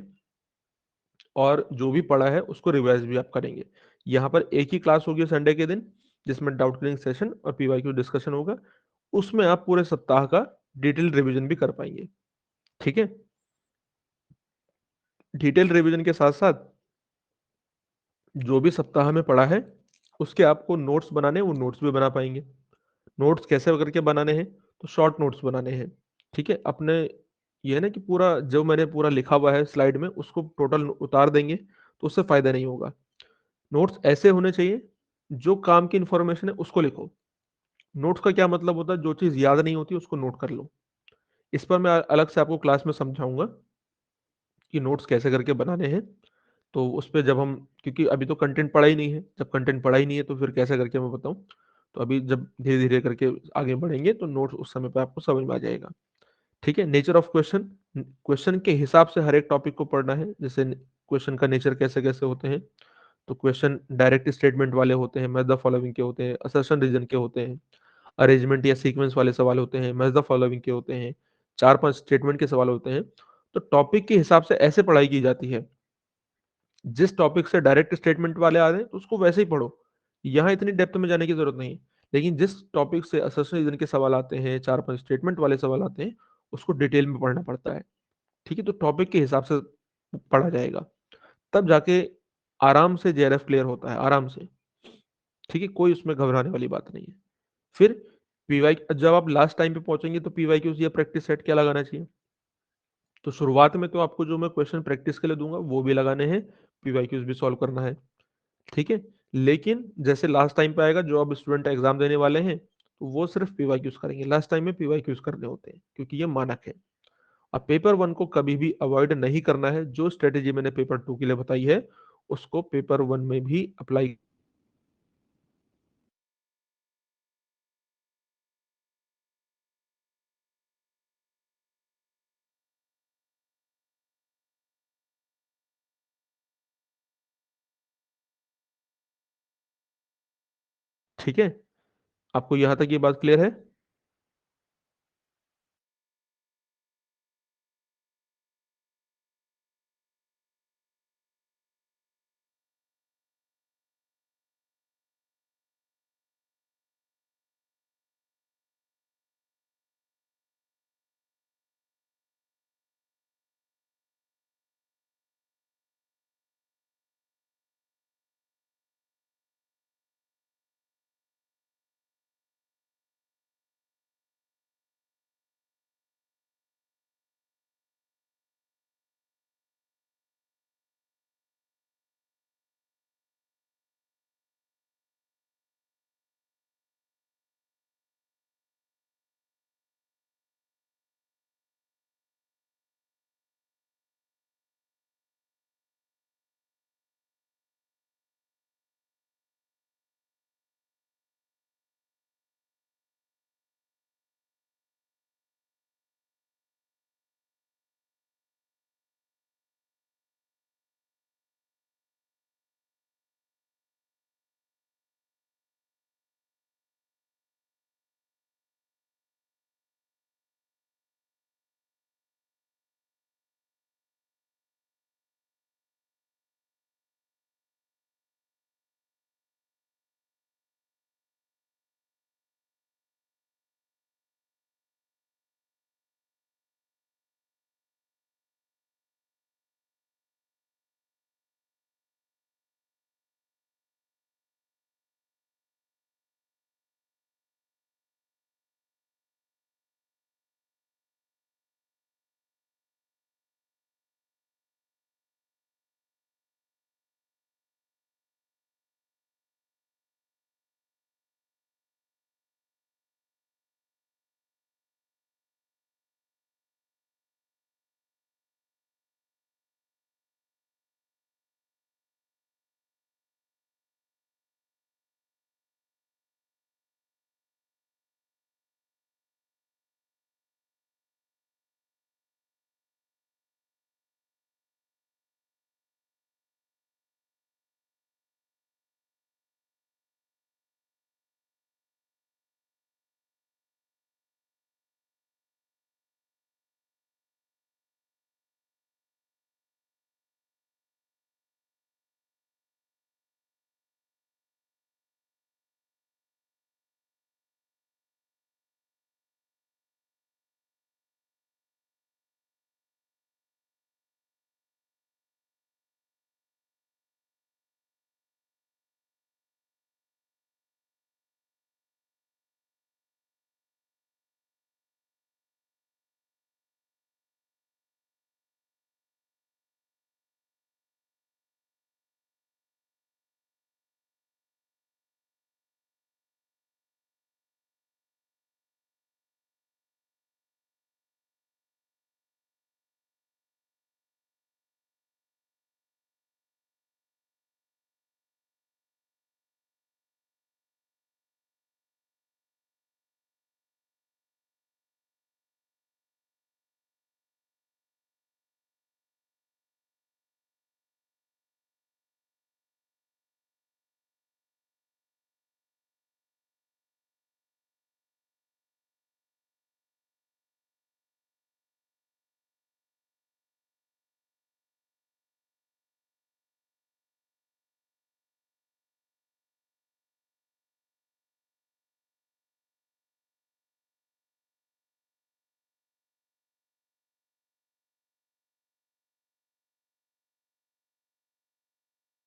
और जो भी पढ़ा है उसको रिवाइज भी आप करेंगे। यहाँ पर एक ही क्लास होगी संडे के दिन, जिसमें डाउट क्लियरिंग सेशन और पीवाईक्यू डिस्कशन होगा। उसमें आप पूरे सप्ताह का डिटेल रिवीजन भी कर पाएंगे। ठीक है। डिटेल रिवीजन के साथ साथ जो भी सप्ताह में पढ़ा है उसके आपको नोट्स बनाने हैं, वो नोट्स भी बना पाएंगे। नोट्स कैसे करके बनाने हैं, तो शॉर्ट नोट्स बनाने हैं। ठीक है, अपने ये है ना कि पूरा जो मैंने पूरा लिखा हुआ है स्लाइड में उसको टोटल उतार देंगे तो उससे फायदा नहीं होगा। नोट्स ऐसे होने चाहिए, जो काम की इंफॉर्मेशन है उसको लिखो। नोट्स का क्या मतलब होता है, जो चीज याद नहीं होती उसको नोट कर लो। इस पर मैं अलग से आपको क्लास में समझाऊंगा कि नोट्स कैसे करके बनाने हैं। तो उस पे जब हम, क्योंकि अभी तो कंटेंट पढ़ा ही नहीं है, जब कंटेंट पढ़ा ही नहीं है तो फिर कैसे करके मैं बताऊं। तो अभी जब धीरे धीरे करके आगे बढ़ेंगे तो नोट्स उस समय पे आपको समझ में आ जाएगा। ठीक है। नेचर ऑफ क्वेश्चन, क्वेश्चन के हिसाब से हर एक टॉपिक को पढ़ना है। जैसे क्वेश्चन का नेचर कैसे कैसे होते हैं, तो क्वेश्चन डायरेक्ट स्टेटमेंट वाले होते हैं, मैच द फॉलोइंग के होते हैं, असर्शन रीजन के होते हैं, अरेंजमेंट या सीक्वेंस वाले सवाल होते हैं, मैच द फॉलोइंग के होते हैं, 4-5 स्टेटमेंट के सवाल होते हैं। तो टॉपिक के हिसाब से ऐसे पढ़ाई की जाती है। जिस टॉपिक से डायरेक्ट स्टेटमेंट वाले आ रहे हैं तो उसको वैसे ही पढ़ो, यहाँ इतनी डेप्थ में जाने की जरूरत नहीं। लेकिन जिस टॉपिक से असर्शन रीजन के सवाल आते हैं, 4-5 स्टेटमेंट वाले सवाल आते हैं, उसको डिटेल में पढ़ना पड़ता है। ठीक है, तो टॉपिक के हिसाब से पढ़ा जाएगा, तब जाके आराम से जेआरएफ क्लियर होता है, आराम से। ठीक है, कोई उसमें घबराने वाली बात नहीं है। फिर पीवाई, जब आप लास्ट टाइम पे पहुंचेंगे तो पीवाई क्यूज या प्रैक्टिस सेट क्या लगाना चाहिए। तो शुरुआत में तो आपको जो मैं क्वेश्चन प्रैक्टिस के लिए दूंगा वो भी लगाने हैं, पीवाई क्यूज भी सॉल्व करना है। ठीक है। लेकिन जैसे लास्ट टाइम पे आएगा, जो अब स्टूडेंट एग्जाम देने वाले हैं तो वो सिर्फ पीवाई क्यूज करेंगे। लास्ट टाइम में पीवाई क्यूज करने होते हैं क्योंकि ये मानक है। अब पेपर 1 को कभी भी अवॉइड नहीं करना है। जो स्ट्रेटेजी मैंने पेपर 2 के लिए बताई है उसको पेपर 1 में भी अप्लाई। ठीक है? आपको यहाँ तक ये बात क्लियर है?